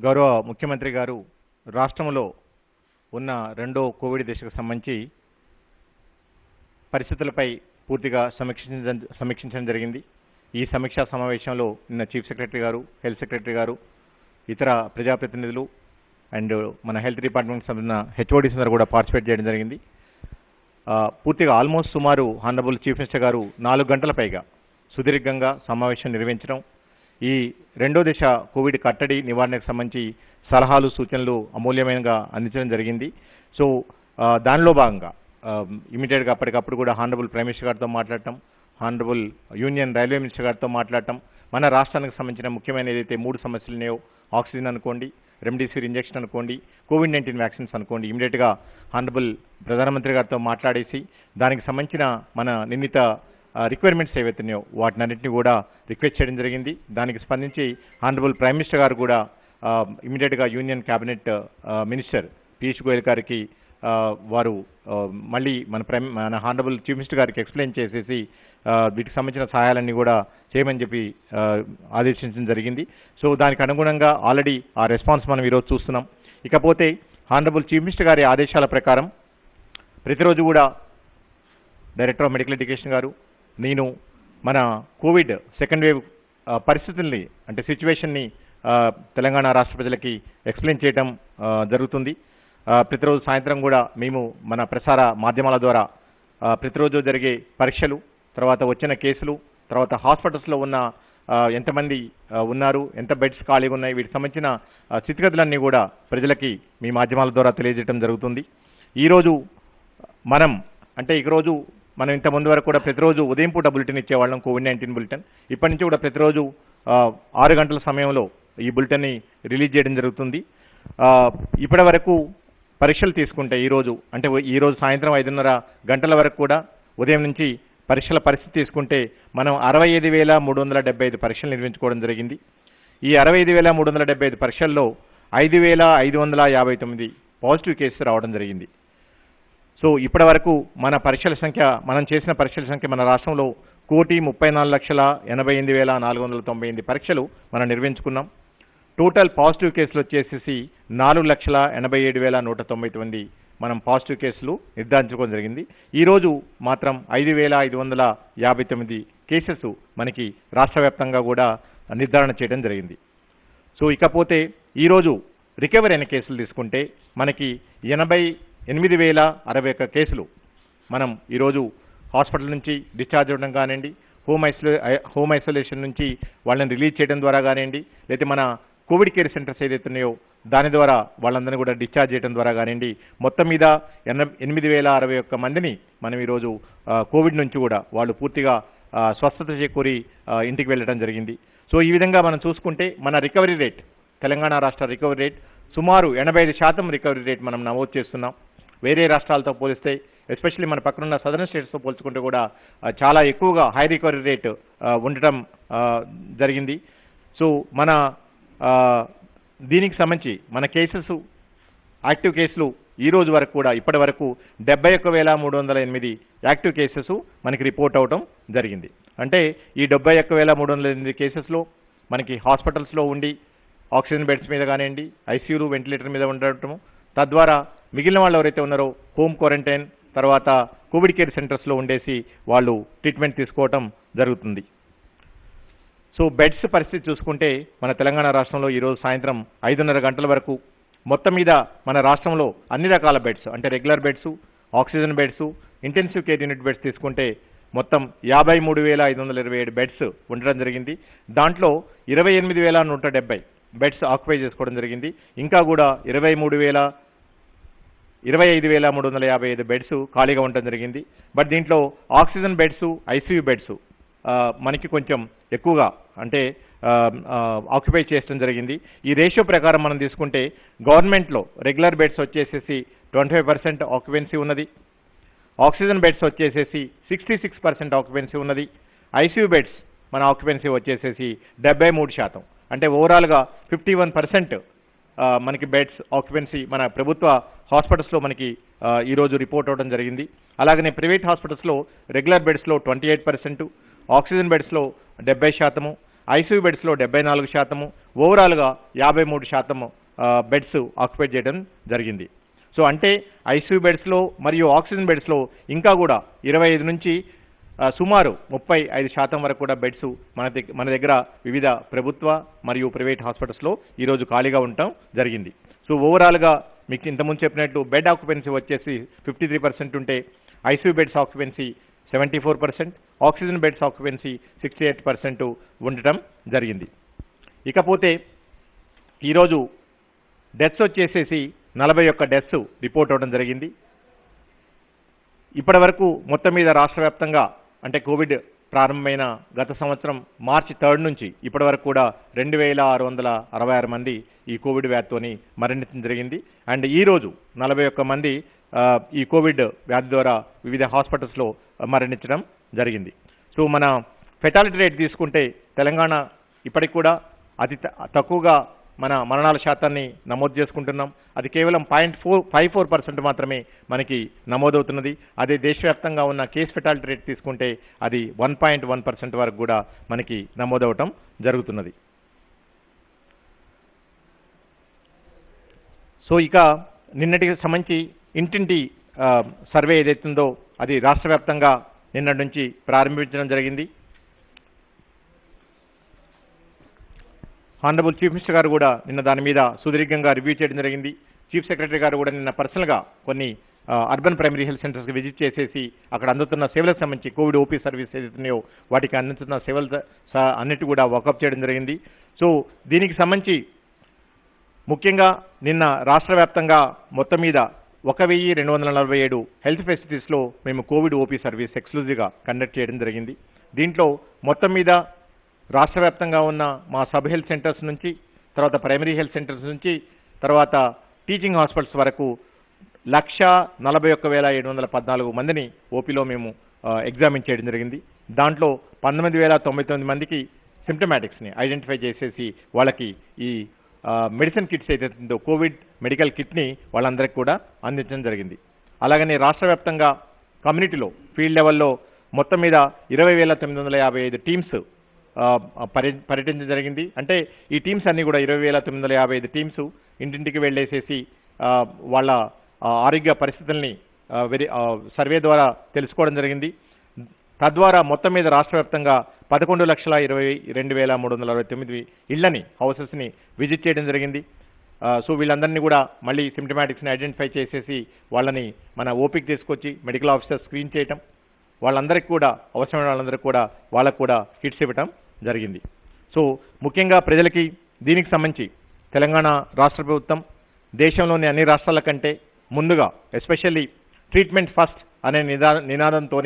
గౌరవ ముఖ్యమంత్రి గారు రాష్ట్రంలో ఉన్న రెండో కోవిడ్ దశకు సంబంధించి పరిస్థితులపై పూర్తిగా సమీక్షించడం జరిగింది. ఈ సమీక్షా సమావేశంలో నిన్న చీఫ్ సెక్రటరీ గారు, హెల్త్ సెక్రటరీ గారు, ఇతర ప్రజాప్రతినిధులు అండ్ మన హెల్త్ డిపార్ట్మెంట్ సంబంధించిన హెచ్ఓడీస్ అందరూ కూడా పార్టిసిపేట్ చేయడం జరిగింది. పూర్తిగా ఆల్మోస్ట్ సుమారు హానరబుల్ చీఫ్ మినిస్టర్ గారు 4 గంటల పైగా సుదీర్ఘంగా సమావేశం నిర్వహించడం, ఈ రెండో దశ కోవిడ్ కట్టడి నివారణకు సంబంధించి సలహాలు సూచనలు అమూల్యమైనగా అందించడం జరిగింది. సో దానిలో భాగంగా ఇమీడియట్గా అప్పటికప్పుడు కూడా హానరబుల్ ప్రైమ్ మినిస్టర్ గారితో మాట్లాడటం, హానరబుల్ యూనియన్ రైల్వే మినిస్టర్ గారితో మాట్లాడటం, మన రాష్ట్రానికి సంబంధించిన ముఖ్యమైన ఏదైతే 3 సమస్యలు ఉన్నాయో, ఆక్సిజన్ అనుకోండి, రెమ్డెసివిర్ ఇంజెక్షన్ అనుకోండి, కోవిడ్-19 వ్యాక్సిన్స్ అనుకోండి, ఇమీడియట్గా హానరబుల్ ప్రధానమంత్రి గారితో మాట్లాడేసి దానికి సంబంధించిన మన నిర్ణీత రిక్వైర్మెంట్స్ ఏవైతున్నాయో వాటినన్నింటినీ కూడా రిక్వెస్ట్ చేయడం జరిగింది. దానికి స్పందించి హానరబుల్ ప్రైమ్ మినిస్టర్ గారు కూడా ఇమీడియట్గా union cabinet minister Piyush Goyal గారికి వారు మళ్ళీ మన హానరబుల్ చీఫ్ మినిస్టర్ గారికి ఎక్స్ప్లెయిన్ చేసేసి వీటికి సంబంధించిన సహాయాలన్నీ కూడా చేయమని చెప్పి ఆదేశించడం జరిగింది. సో దానికి అనుగుణంగా ఆల్రెడీ ఆ రెస్పాన్స్ మనం ఈరోజు చూస్తున్నాం. ఇకపోతే హానరబుల్ చీఫ్ మినిస్టర్ గారి ఆదేశాల ప్రకారం ప్రతిరోజు కూడా డైరెక్టర్ ఆఫ్ మెడికల్ ఎడ్యుకేషన్ గారు, నేను మన కోవిడ్ సెకండ్ వేవ్ పరిస్థితుల్ని అంటే సిచ్యువేషన్ని తెలంగాణ రాష్ట్ర ప్రజలకి ఎక్స్ప్లెయిన్ చేయడం జరుగుతుంది. ప్రతిరోజు సాయంత్రం కూడా మేము మన ప్రసార మాధ్యమాల ద్వారా ప్రతిరోజు జరిగే పరీక్షలు, తర్వాత వచ్చిన కేసులు, తర్వాత హాస్పిటల్స్లో ఉన్న ఎంతమంది ఉన్నారు, ఎంత బెడ్స్ ఖాళీగా ఉన్నాయి, వీటికి సంబంధించిన స్థితిగతులన్నీ కూడా ప్రజలకి మీ మాధ్యమాల ద్వారా తెలియజేయడం జరుగుతుంది. ఈరోజు ఈరోజు మనం ఇంత ముందు వరకు కూడా ప్రతిరోజు ఉదయం పూట బులెటిన్ ఇచ్చేవాళ్ళం, కోవిడ్-19 బులెటిన్. ఇప్పటి నుంచి కూడా ప్రతిరోజు 6 గంటల సమయంలో ఈ బులెటిన్ని రిలీజ్ చేయడం జరుగుతుంది. ఇప్పటి వరకు పరీక్షలు తీసుకుంటే ఈరోజు సాయంత్రం 5:30 గంటల వరకు కూడా ఉదయం నుంచి పరీక్షల పరిస్థితి తీసుకుంటే మనం 65,375 పరీక్షలు నిర్వహించుకోవడం జరిగింది. ఈ 65,375 పరీక్షల్లో 5,559 పాజిటివ్ కేసులు రావడం జరిగింది. సో ఇప్పటి వరకు మనం చేసిన పరీక్షల సంఖ్య మన రాష్ట్రంలో 1,34,88,498 పరీక్షలు మనం నిర్వహించుకున్నాం. టోటల్ పాజిటివ్ కేసులు వచ్చేసి 4,87,199 మనం పాజిటివ్ కేసులు నిర్ధారించుకోవడం జరిగింది. ఈరోజు మాత్రం 5,559 కేసెస్ మనకి రాష్ట్ర వ్యాప్తంగా కూడా నిర్ధారణ చేయడం జరిగింది. సో ఇకపోతే ఈరోజు రికవరీ అయిన కేసులు తీసుకుంటే మనకి 88,061 కేసులు మనం ఈరోజు హాస్పిటల్ నుంచి డిశ్చార్జ్ అవ్వడం కానివ్వండి, హోమ్ ఐసోలేషన్ నుంచి వాళ్ళని రిలీజ్ చేయడం ద్వారా కానివ్వండి, లేదా మన కోవిడ్ కేర్ సెంటర్స్ ఏదైతే ఉన్నాయో దాని ద్వారా వాళ్ళందరినీ కూడా డిశ్చార్జ్ చేయడం ద్వారా కానివ్వండి, మొత్తం మీద 8,061 మందిని మనం ఈరోజు కోవిడ్ నుంచి కూడా వాళ్ళు పూర్తిగా స్వస్థత చేకూరి ఇంటికి వెళ్ళడం జరిగింది. సో ఈ విధంగా మనం చూసుకుంటే మన రికవరీ రేట్, తెలంగాణ రాష్ట్ర రికవరీ రేట్ సుమారు 85% రికవరీ రేట్ మనం నమోదు చేస్తున్నాం. వేరే రాష్ట్రాలతో పోలిస్తే, ఎస్పెషల్లీ మన పక్కనున్న సదరన్ స్టేట్స్తో పోల్చుకుంటే కూడా చాలా ఎక్కువగా హై రికవరీ రేట్ ఉండటం జరిగింది. సో మన దీనికి సంబంధించి మన కేసెస్, యాక్టివ్ కేసులు ఈ రోజు వరకు కూడా ఇప్పటి వరకు 71,308 యాక్టివ్ కేసెస్ మనకి రిపోర్ట్ అవడం జరిగింది. అంటే ఈ 71,308 కేసెస్లో మనకి హాస్పిటల్స్లో ఉండి ఆక్సిజన్ బెడ్స్ మీద కానివ్వండి, ఐసీయూలు, వెంటిలేటర్ మీద ఉండటము, తద్వారా మిగిలిన వాళ్ళు ఎవరైతే ఉన్నారో హోమ్ క్వారంటైన్, తర్వాత కోవిడ్ కేర్ సెంటర్స్లో ఉండేసి వాళ్ళు ట్రీట్మెంట్ తీసుకోవటం జరుగుతుంది. సో బెడ్స్ పరిస్థితి చూసుకుంటే మన తెలంగాణ రాష్ట్రంలో ఈరోజు సాయంత్రం 5:30 గంటల వరకు మొత్తం మీద మన రాష్ట్రంలో అన్ని రకాల బెడ్స్ అంటే regular beds, oxygen beds, intensive care unit beds తీసుకుంటే మొత్తం 53,527 బెడ్స్ ఉండడం జరిగింది. దాంట్లో 28,170 బెడ్స్ ఆక్యుపై చేసుకోవడం జరిగింది. ఇంకా కూడా 25,355 బెడ్స్ ఖాళీగా ఉండడం జరిగింది. బట్ దీంట్లో ఆక్సిజన్ బెడ్స్, ఐసీయూ బెడ్స్ మనకి కొంచెం ఎక్కువగా అంటే ఆక్యుపై చేయడం జరిగింది. ఈ రేషియో ప్రకారం మనం తీసుకుంటే గవర్నమెంట్లో రెగ్యులర్ బెడ్స్ వచ్చేసేసి 25% ఆక్యుపెన్సీ ఉన్నది, ఆక్సిజన్ బెడ్స్ వచ్చేసేసి 66% ఆక్యుపెన్సీ ఉన్నది, ఐసీయూ బెడ్స్ మన ఆక్యుపెన్సీ వచ్చేసేసి 73%. అంటే ఓవరాల్గా 51% మనకి బెడ్స్ ఆక్యుపెన్సీ మన ప్రభుత్వ హాస్పిటల్స్లో మనకి ఈరోజు రిపోర్ట్ అవ్వడం జరిగింది. అలాగనే ప్రైవేట్ హాస్పిటల్స్లో రెగ్యులర్ బెడ్స్లో 28%, ఆక్సిజన్ బెడ్స్లో 70%, ఐసీయూ బెడ్స్లో 74%, ఓవరాల్గా 53% బెడ్స్ ఆక్యుపై చేయడం జరిగింది. సో అంటే ఐసీయూ బెడ్స్లో మరియు ఆక్సిజన్ బెడ్స్లో ఇంకా కూడా 25 నుంచి సుమారు 35% వరకు కూడా బెడ్స్ మన దగ్గర వివిధ ప్రభుత్వ మరియు ప్రైవేట్ హాస్పిటల్స్లో ఈరోజు ఖాళీగా ఉండటం జరిగింది. సో ఓవరాల్గా మీకు ఇంతకుముందు చెప్పినట్టు బెడ్ ఆక్యుపెన్సీ వచ్చేసి 53% ఉంటే ICU beds occupancy 74%, oxygen beds occupancy 68% ఉండటం జరిగింది. ఇకపోతే ఈరోజు డెత్స్ వచ్చేసేసి 41 డెత్స్ రిపోర్ట్ అవ్వడం జరిగింది. ఇప్పటి వరకు మొత్తం మీద రాష్ట్ర వ్యాప్తంగా అంటే కోవిడ్ ప్రారంభమైన గత సంవత్సరం మార్చి 3 నుంచి ఇప్పటి వరకు కూడా 2666 మంది ఈ కోవిడ్ వ్యాధితోని మరణించడం జరిగింది. అండ్ ఈరోజు 41 మంది ఈ కోవిడ్ వ్యాధి ద్వారా వివిధ హాస్పిటల్స్లో మరణించడం జరిగింది. సో మన ఫెటాలిటీ రేట్ తీసుకుంటే తెలంగాణ ఇప్పటికి కూడా అతి తక్కువగా మన మరణాల శాతాన్ని నమోదు చేసుకుంటున్నాం. అది కేవలం 0.54% మాత్రమే మనకి నమోదవుతున్నది. అదే దేశవ్యాప్తంగా ఉన్న కేస్ ఫెటాలిటీ రేట్ తీసుకుంటే అది 1.1% వరకు కూడా మనకి నమోదవటం జరుగుతున్నది. సో ఇక నిన్నటికి సంబంధించి ఇంటింటి సర్వే ఏదైతుందో అది రాష్ట్ర వ్యాప్తంగా నిన్నటి నుంచి ప్రారంభించడం జరిగింది. హానరబుల్ చీఫ్ మినిస్టర్ గారు కూడా నిన్న దాని మీద సుదీర్ఘంగా రివ్యూ చేయడం జరిగింది. చీఫ్ సెక్రటరీ గారు కూడా నిన్న పర్సనల్గా కొన్ని అర్బన్ ప్రైమరీ హెల్త్ సెంటర్స్కి విజిట్ చేసేసి అక్కడ అందుతున్న సేవలకు సంబంధించి కోవిడ్ ఓపీ సర్వీస్ ఏదైతున్నాయో వాటికి అందుతున్న సేవలు అన్నిటి కూడా వాకప్ చేయడం జరిగింది. సో దీనికి సంబంధించి ముఖ్యంగా నిన్న రాష్ట్ర వ్యాప్తంగా మొత్తం మీద 1247 హెల్త్ ఫెసిలిటీస్లో మేము కోవిడ్ ఓపీ సర్వీస్ ఎక్స్క్లూజివ్గా కండక్ట్ చేయడం జరిగింది. దీంట్లో మొత్తం మీద రాష్ట్ర వ్యాప్తంగా ఉన్న మా సబ్ హెల్త్ సెంటర్స్ నుంచి, తర్వాత ప్రైమరీ హెల్త్ సెంటర్స్ నుంచి, తర్వాత టీచింగ్ హాస్పిటల్స్ వరకు 141,714 మందిని ఓపీలో మేము ఎగ్జామిన్ చేయడం జరిగింది. దాంట్లో 19,099 మందికి సిమ్టమాటిక్స్ని ఐడెంటిఫై చేసేసి వాళ్ళకి ఈ మెడిసిన్ కిట్స్ ఏదైతుందో కోవిడ్ మెడికల్ కిట్ని వాళ్ళందరికీ కూడా అందించడం జరిగింది. అలాగనే రాష్ట్ర వ్యాప్తంగా కమ్యూనిటీలో ఫీల్డ్ లెవెల్లో మొత్తం మీద 20,955 టీమ్స్ పర్యటించడం జరిగింది. అంటే ఈ టీమ్స్ అన్నీ కూడా 20,955 టీమ్స్ ఇంటింటికి వెళ్ళేసేసి వాళ్ళ ఆరోగ్య పరిస్థితుల్ని సర్వే ద్వారా తెలుసుకోవడం జరిగింది. తద్వారా మొత్తం మీద రాష్ట్ర వ్యాప్తంగా 11,22,369 ఇళ్లని హౌసెస్ని విజిట్ చేయడం జరిగింది. సో వీళ్ళందరినీ కూడా మళ్ళీ సిమ్టమాటిక్స్ని ఐడెంటిఫై చేసేసి వాళ్ళని మన ఓపీకి తీసుకొచ్చి మెడికల్ ఆఫీసర్ స్క్రీన్ చేయటం, వాళ్ళందరికీ కూడా అవసరమైన వాళ్ళందరికీ కూడా వాళ్ళకు కూడా కిట్స్ ఇవ్వటం జరిగింది. సో ముఖ్యంగా ప్రజలకి దీనికి సంబంధించి తెలంగాణ రాష్ట్ర ప్రభుత్వం దేశంలోని అన్ని రాష్ట్రాల కంటే ముందుగా ఎస్పెషల్లీ ట్రీట్మెంట్ ఫస్ట్ అనే నినాదంతో,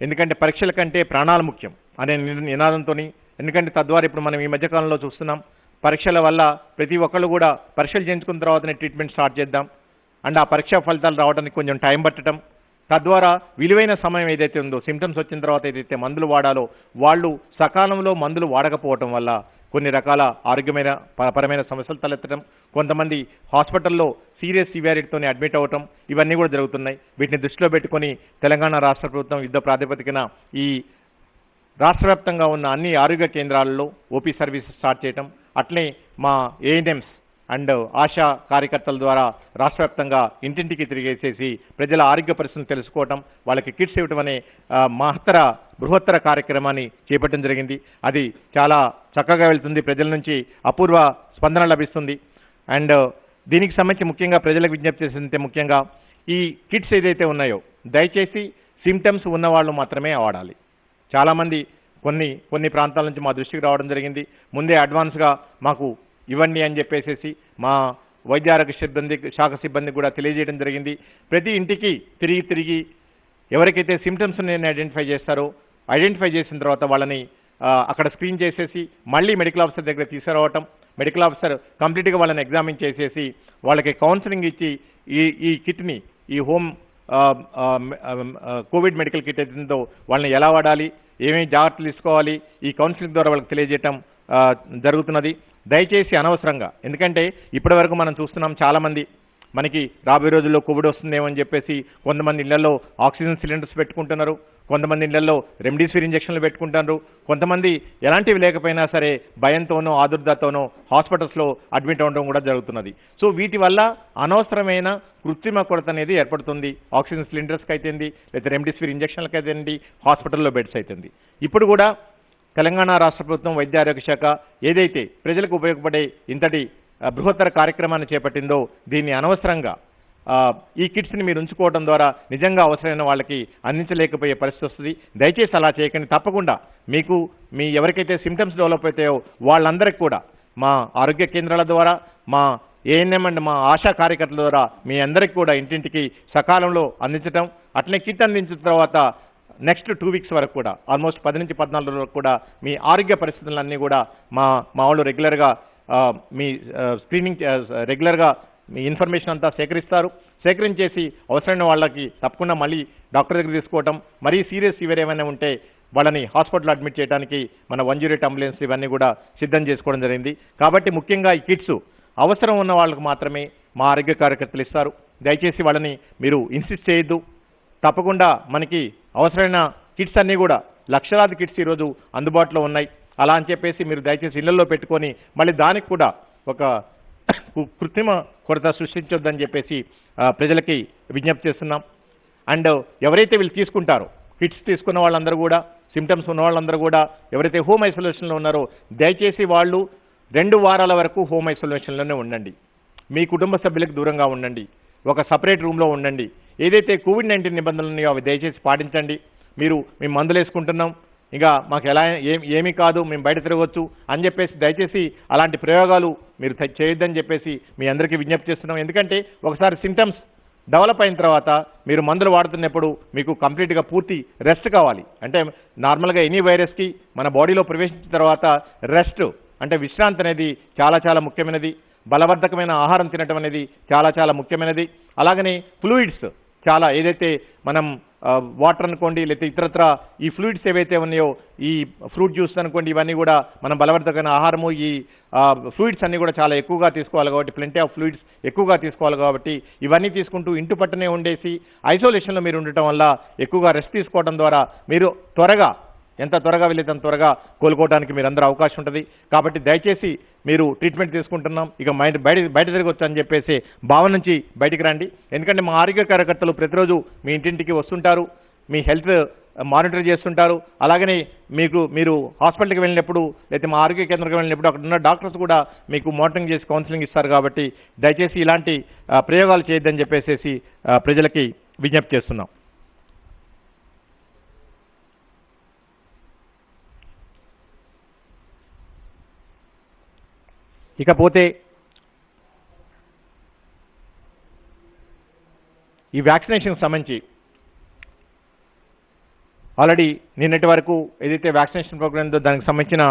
ఎందుకంటే పరీక్షల కంటే ప్రాణాలు ముఖ్యం అనే నినాదంతో, ఎందుకంటే తద్వారా ఇప్పుడు మనం ఈ మధ్యకాలంలో చూస్తున్నాం పరీక్షల వల్ల ప్రతి ఒక్కళ్ళు కూడా పరీక్షలు చేయించుకున్న తర్వాతనే ట్రీట్మెంట్ స్టార్ట్ చేద్దాం అండ్ ఆ పరీక్షా ఫలితాలు రావడానికి కొంచెం టైం పట్టడం, తద్వారా విలువైన సమయం ఏదైతే ఉందో సిమ్టమ్స్ వచ్చిన తర్వాత ఏదైతే మందులు వాడాలో వాళ్ళు సకాలంలో మందులు వాడకపోవటం వల్ల కొన్ని రకాల పరమైన సమస్యలు తలెత్తడం, కొంతమంది హాస్పిటల్లో సీరియస్ సివియారిటీతోనే అడ్మిట్ అవ్వటం, ఇవన్నీ కూడా జరుగుతున్నాయి. వీటిని దృష్టిలో పెట్టుకొని తెలంగాణ రాష్ట్ర ప్రభుత్వం యుద్ధ ప్రాతిపదికన ఈ రాష్ట్ర వ్యాప్తంగా ఉన్న అన్ని ఆరోగ్య కేంద్రాలలో ఓపీ సర్వీసెస్ స్టార్ట్ చేయటం, అట్లే మా ఏఎన్ఎంస్ అండ్ ఆశా కార్యకర్తల ద్వారా రాష్ట్ర వ్యాప్తంగా ఇంటింటికి తిరిగేసేసి ప్రజల ఆరోగ్య పరిస్థితులను తెలుసుకోవటం, వాళ్ళకి కిట్స్ ఇవ్వటం అనే బృహత్తర కార్యక్రమాన్ని చేపట్టడం జరిగింది. అది చాలా చక్కగా వెళ్తుంది, ప్రజల నుంచి అపూర్వ స్పందన లభిస్తుంది. అండ్ దీనికి సంబంధించి ముఖ్యంగా ప్రజలకు విజ్ఞప్తి చేసిందంటే ముఖ్యంగా ఈ కిట్స్ ఏదైతే ఉన్నాయో దయచేసి సిమ్టమ్స్ ఉన్నవాళ్ళు మాత్రమే వాడాలి. చాలామంది కొన్ని ప్రాంతాల నుంచి మా దృష్టికి రావడం జరిగింది, ముందే అడ్వాన్స్గా మాకు ఇవ్వండి అని చెప్పేసి మా వైద్య ఆరోగ్య శాఖ సిబ్బంది కూడా తెలియజేయడం జరిగింది. ప్రతి ఇంటికి తిరిగి ఎవరికైతే సిమ్టమ్స్ ఐడెంటిఫై చేస్తారో ఐడెంటిఫై చేసిన తర్వాత వాళ్ళని అక్కడ స్క్రీన్ చేసేసి మళ్ళీ మెడికల్ ఆఫీసర్ దగ్గర తీసుకురావటం, మెడికల్ ఆఫీసర్ కంప్లీట్గా వాళ్ళని ఎగ్జామిన్ చేసేసి వాళ్ళకి కౌన్సిలింగ్ ఇచ్చి ఈ కిట్ని ఈ హోమ్ కోవిడ్ మెడికల్ కిట్ ఏదో వాళ్ళని ఎలా వాడాలి, ఏమేమి జాగ్రత్తలు తీసుకోవాలి, ఈ కౌన్సిలింగ్ ద్వారా వాళ్ళకి తెలియజేయటం జరుగుతున్నది. దయచేసి అనవసరంగా, ఎందుకంటే ఇప్పటి వరకు మనం చూస్తున్నాం చాలామంది మనకి రాబోయే రోజుల్లో కోవిడ్ వస్తుందేమో అని చెప్పేసి కొంతమంది ఇళ్లలో ఆక్సిజన్ సిలిండర్స్ పెట్టుకుంటున్నారు, కొంతమంది ఇళ్లలో రెమ్డెసివిర్ ఇంజక్షన్లు పెట్టుకుంటారు, కొంతమంది ఎలాంటివి లేకపోయినా సరే భయంతోనో ఆదుర్దాతోనో హాస్పిటల్స్లో అడ్మిట్ అవ్వడం కూడా జరుగుతున్నది. సో వీటి వల్ల అనవసరమైన కృత్రిమ కొరత అనేది ఏర్పడుతుంది. ఆక్సిజన్ సిలిండర్స్కి అయితేంది, లేదా రెమ్డెసివిర్ ఇంజక్షన్లకి అయితేంది, హాస్పిటల్లో బెడ్స్ అయితేంది. ఇప్పుడు కూడా తెలంగాణ రాష్ట్ర ప్రభుత్వం వైద్య ఆరోగ్య శాఖ ఏదైతే ప్రజలకు ఉపయోగపడే ఇంతటి బృహత్తర కార్యక్రమాన్ని చేపట్టిందో దీన్ని అనవసరంగా ఈ కిట్స్ని మీరు ఉంచుకోవడం ద్వారా నిజంగా అవసరమైన వాళ్ళకి అందించలేకపోయే పరిస్థితి వస్తుంది. దయచేసి అలా చేయకండి. తప్పకుండా మీకు ఎవరికైతే సిమ్టమ్స్ డెవలప్ అవుతాయో వాళ్ళందరికీ కూడా మా ఆరోగ్య కేంద్రాల ద్వారా, మా ఏఎన్ఎం అండ్ మా ఆశా కార్యకర్తల ద్వారా మీ అందరికీ కూడా ఇంటింటికి సకాలంలో అందించడం, అట్లనే కిట్ అందించిన తర్వాత నెక్స్ట్ 2 వీక్స్ వరకు కూడా ఆల్మోస్ట్ 10 నుంచి 14 రోజులకు కూడా మీ ఆరోగ్య పరిస్థితులన్నీ కూడా మా వాళ్ళు రెగ్యులర్గా మీ స్క్రీనింగ్ రెగ్యులర్గా మీ ఇన్ఫర్మేషన్ అంతా సేకరించేసి అవసరమైన వాళ్ళకి తప్పకుండా మళ్ళీ డాక్టర్ దగ్గర తీసుకోవటం, మరీ సివియర్ ఏమైనా ఉంటే వాళ్ళని హాస్పిటల్ అడ్మిట్ చేయడానికి మన 108 అంబులెన్స్ ఇవన్నీ కూడా సిద్ధం చేసుకోవడం జరిగింది. కాబట్టి ముఖ్యంగా ఈ కిట్స్ అవసరం ఉన్న వాళ్ళకి మాత్రమే మా ఆరోగ్య కార్యకర్తలు ఇస్తారు. దయచేసి వాళ్ళని మీరు ఇన్సిస్ట్ చేయొద్దు. తప్పకుండా మనకి అవసరమైన కిట్స్ అన్నీ కూడా లక్షలాది కిట్స్ ఈరోజు అందుబాటులో ఉన్నాయి. అలా అని చెప్పేసి మీరు దయచేసి ఇళ్లలో పెట్టుకొని మళ్ళీ దానికి కూడా ఒక కృత్రిమ కొరత సృష్టించొద్దని చెప్పేసి ప్రజలకి విజ్ఞప్తి చేస్తున్నాం. అండ్ ఎవరైతే వీళ్ళు తీసుకుంటారో కిట్స్ తీసుకున్న వాళ్ళందరూ కూడా, సిమ్టమ్స్ ఉన్న వాళ్ళందరూ కూడా ఎవరైతే హోమ్ ఐసోలేషన్లో ఉన్నారో దయచేసి వాళ్ళు 2 వారాల వరకు హోమ్ ఐసోలేషన్లోనే ఉండండి. మీ కుటుంబ సభ్యులకు దూరంగా ఉండండి. ఒక సపరేట్ రూమ్లో ఉండండి. ఏదైతే కోవిడ్-19 నిబంధనలు ఉన్నాయో అవి దయచేసి పాటించండి. మేము మందులు వేసుకుంటున్నాం, ఇంకా మాకు ఏమీ కాదు, మేము బయట తిరగవచ్చు అని చెప్పేసి దయచేసి అలాంటి ప్రయోగాలు మీరు చేయొద్దని చెప్పేసి మీ అందరికీ విజ్ఞప్తి చేస్తున్నాం. ఎందుకంటే ఒకసారి సిమ్టమ్స్ డెవలప్ అయిన తర్వాత మీరు మందులు వాడుతున్నప్పుడు మీకు కంప్లీట్గా పూర్తి రెస్ట్ కావాలి. అంటే నార్మల్గా ఎనీ వైరస్కి మన బాడీలో ప్రవేశించిన తర్వాత రెస్ట్ అంటే విశ్రాంతి అనేది చాలా చాలా ముఖ్యమైనది. బలవర్ధకమైన ఆహారం తినటం అనేది చాలా చాలా ముఖ్యమైనది. అలాగనే ఫ్లూయిడ్స్ చాలా, ఏదైతే మనం వాటర్ అనుకోండి, లేకపోతే ఇతరత్ర ఈ ఫ్లూయిడ్స్ ఏవైతే ఉన్నాయో, ఈ ఫ్రూట్ జ్యూస్ అనుకోండి, ఇవన్నీ కూడా మనం బలవర్ధకమైన ఆహారము, ఈ ఫ్లూయిడ్స్ అన్నీ కూడా చాలా ఎక్కువగా తీసుకోవాలి కాబట్టి, ప్లెంటీ ఆఫ్ ఫ్లూయిడ్స్ ఎక్కువగా తీసుకోవాలి కాబట్టి ఇవన్నీ తీసుకుంటూ ఇంటి పట్టునే ఉండేసి ఐసోలేషన్లో మీరు ఉండటం వల్ల ఎక్కువగా రెస్ట్ తీసుకోవడం ద్వారా మీరు ఎంత త్వరగా వెళ్ళేది అంత త్వరగా కోలుకోవడానికి మీరు అందరూ అవకాశం ఉంటుంది. కాబట్టి దయచేసి మీరు ట్రీట్మెంట్ తీసుకుంటున్నాం, ఇక బయట తిరగొచ్చు అని చెప్పేసి భావన నుంచి బయటికి రండి. ఎందుకంటే మా ఆరోగ్య కార్యకర్తలు ప్రతిరోజు మీ ఇంటింటికి వస్తుంటారు, మీ హెల్త్ మానిటర్ చేస్తుంటారు. అలాగనే మీరు హాస్పిటల్కి వెళ్ళినప్పుడు లేకపోతే మా ఆరోగ్య కేంద్రానికి వెళ్ళినప్పుడు అక్కడ ఉన్న డాక్టర్స్ కూడా మీకు మానిటరింగ్ చేసి కౌన్సిలింగ్ ఇస్తారు. కాబట్టి దయచేసి ఇలాంటి ప్రయోగాలు చేయొద్దని చెప్పేసి ప్రజలకి విజ్ఞప్తి చేస్తున్నాం. ఇకపోతే ఈ వ్యాక్సినేషన్కి సంబంధించి ఆల్రెడీ నిన్నటి వరకు ఏదైతే వ్యాక్సినేషన్ ప్రోగ్రామ్ ఉందో దానికి సంబంధించిన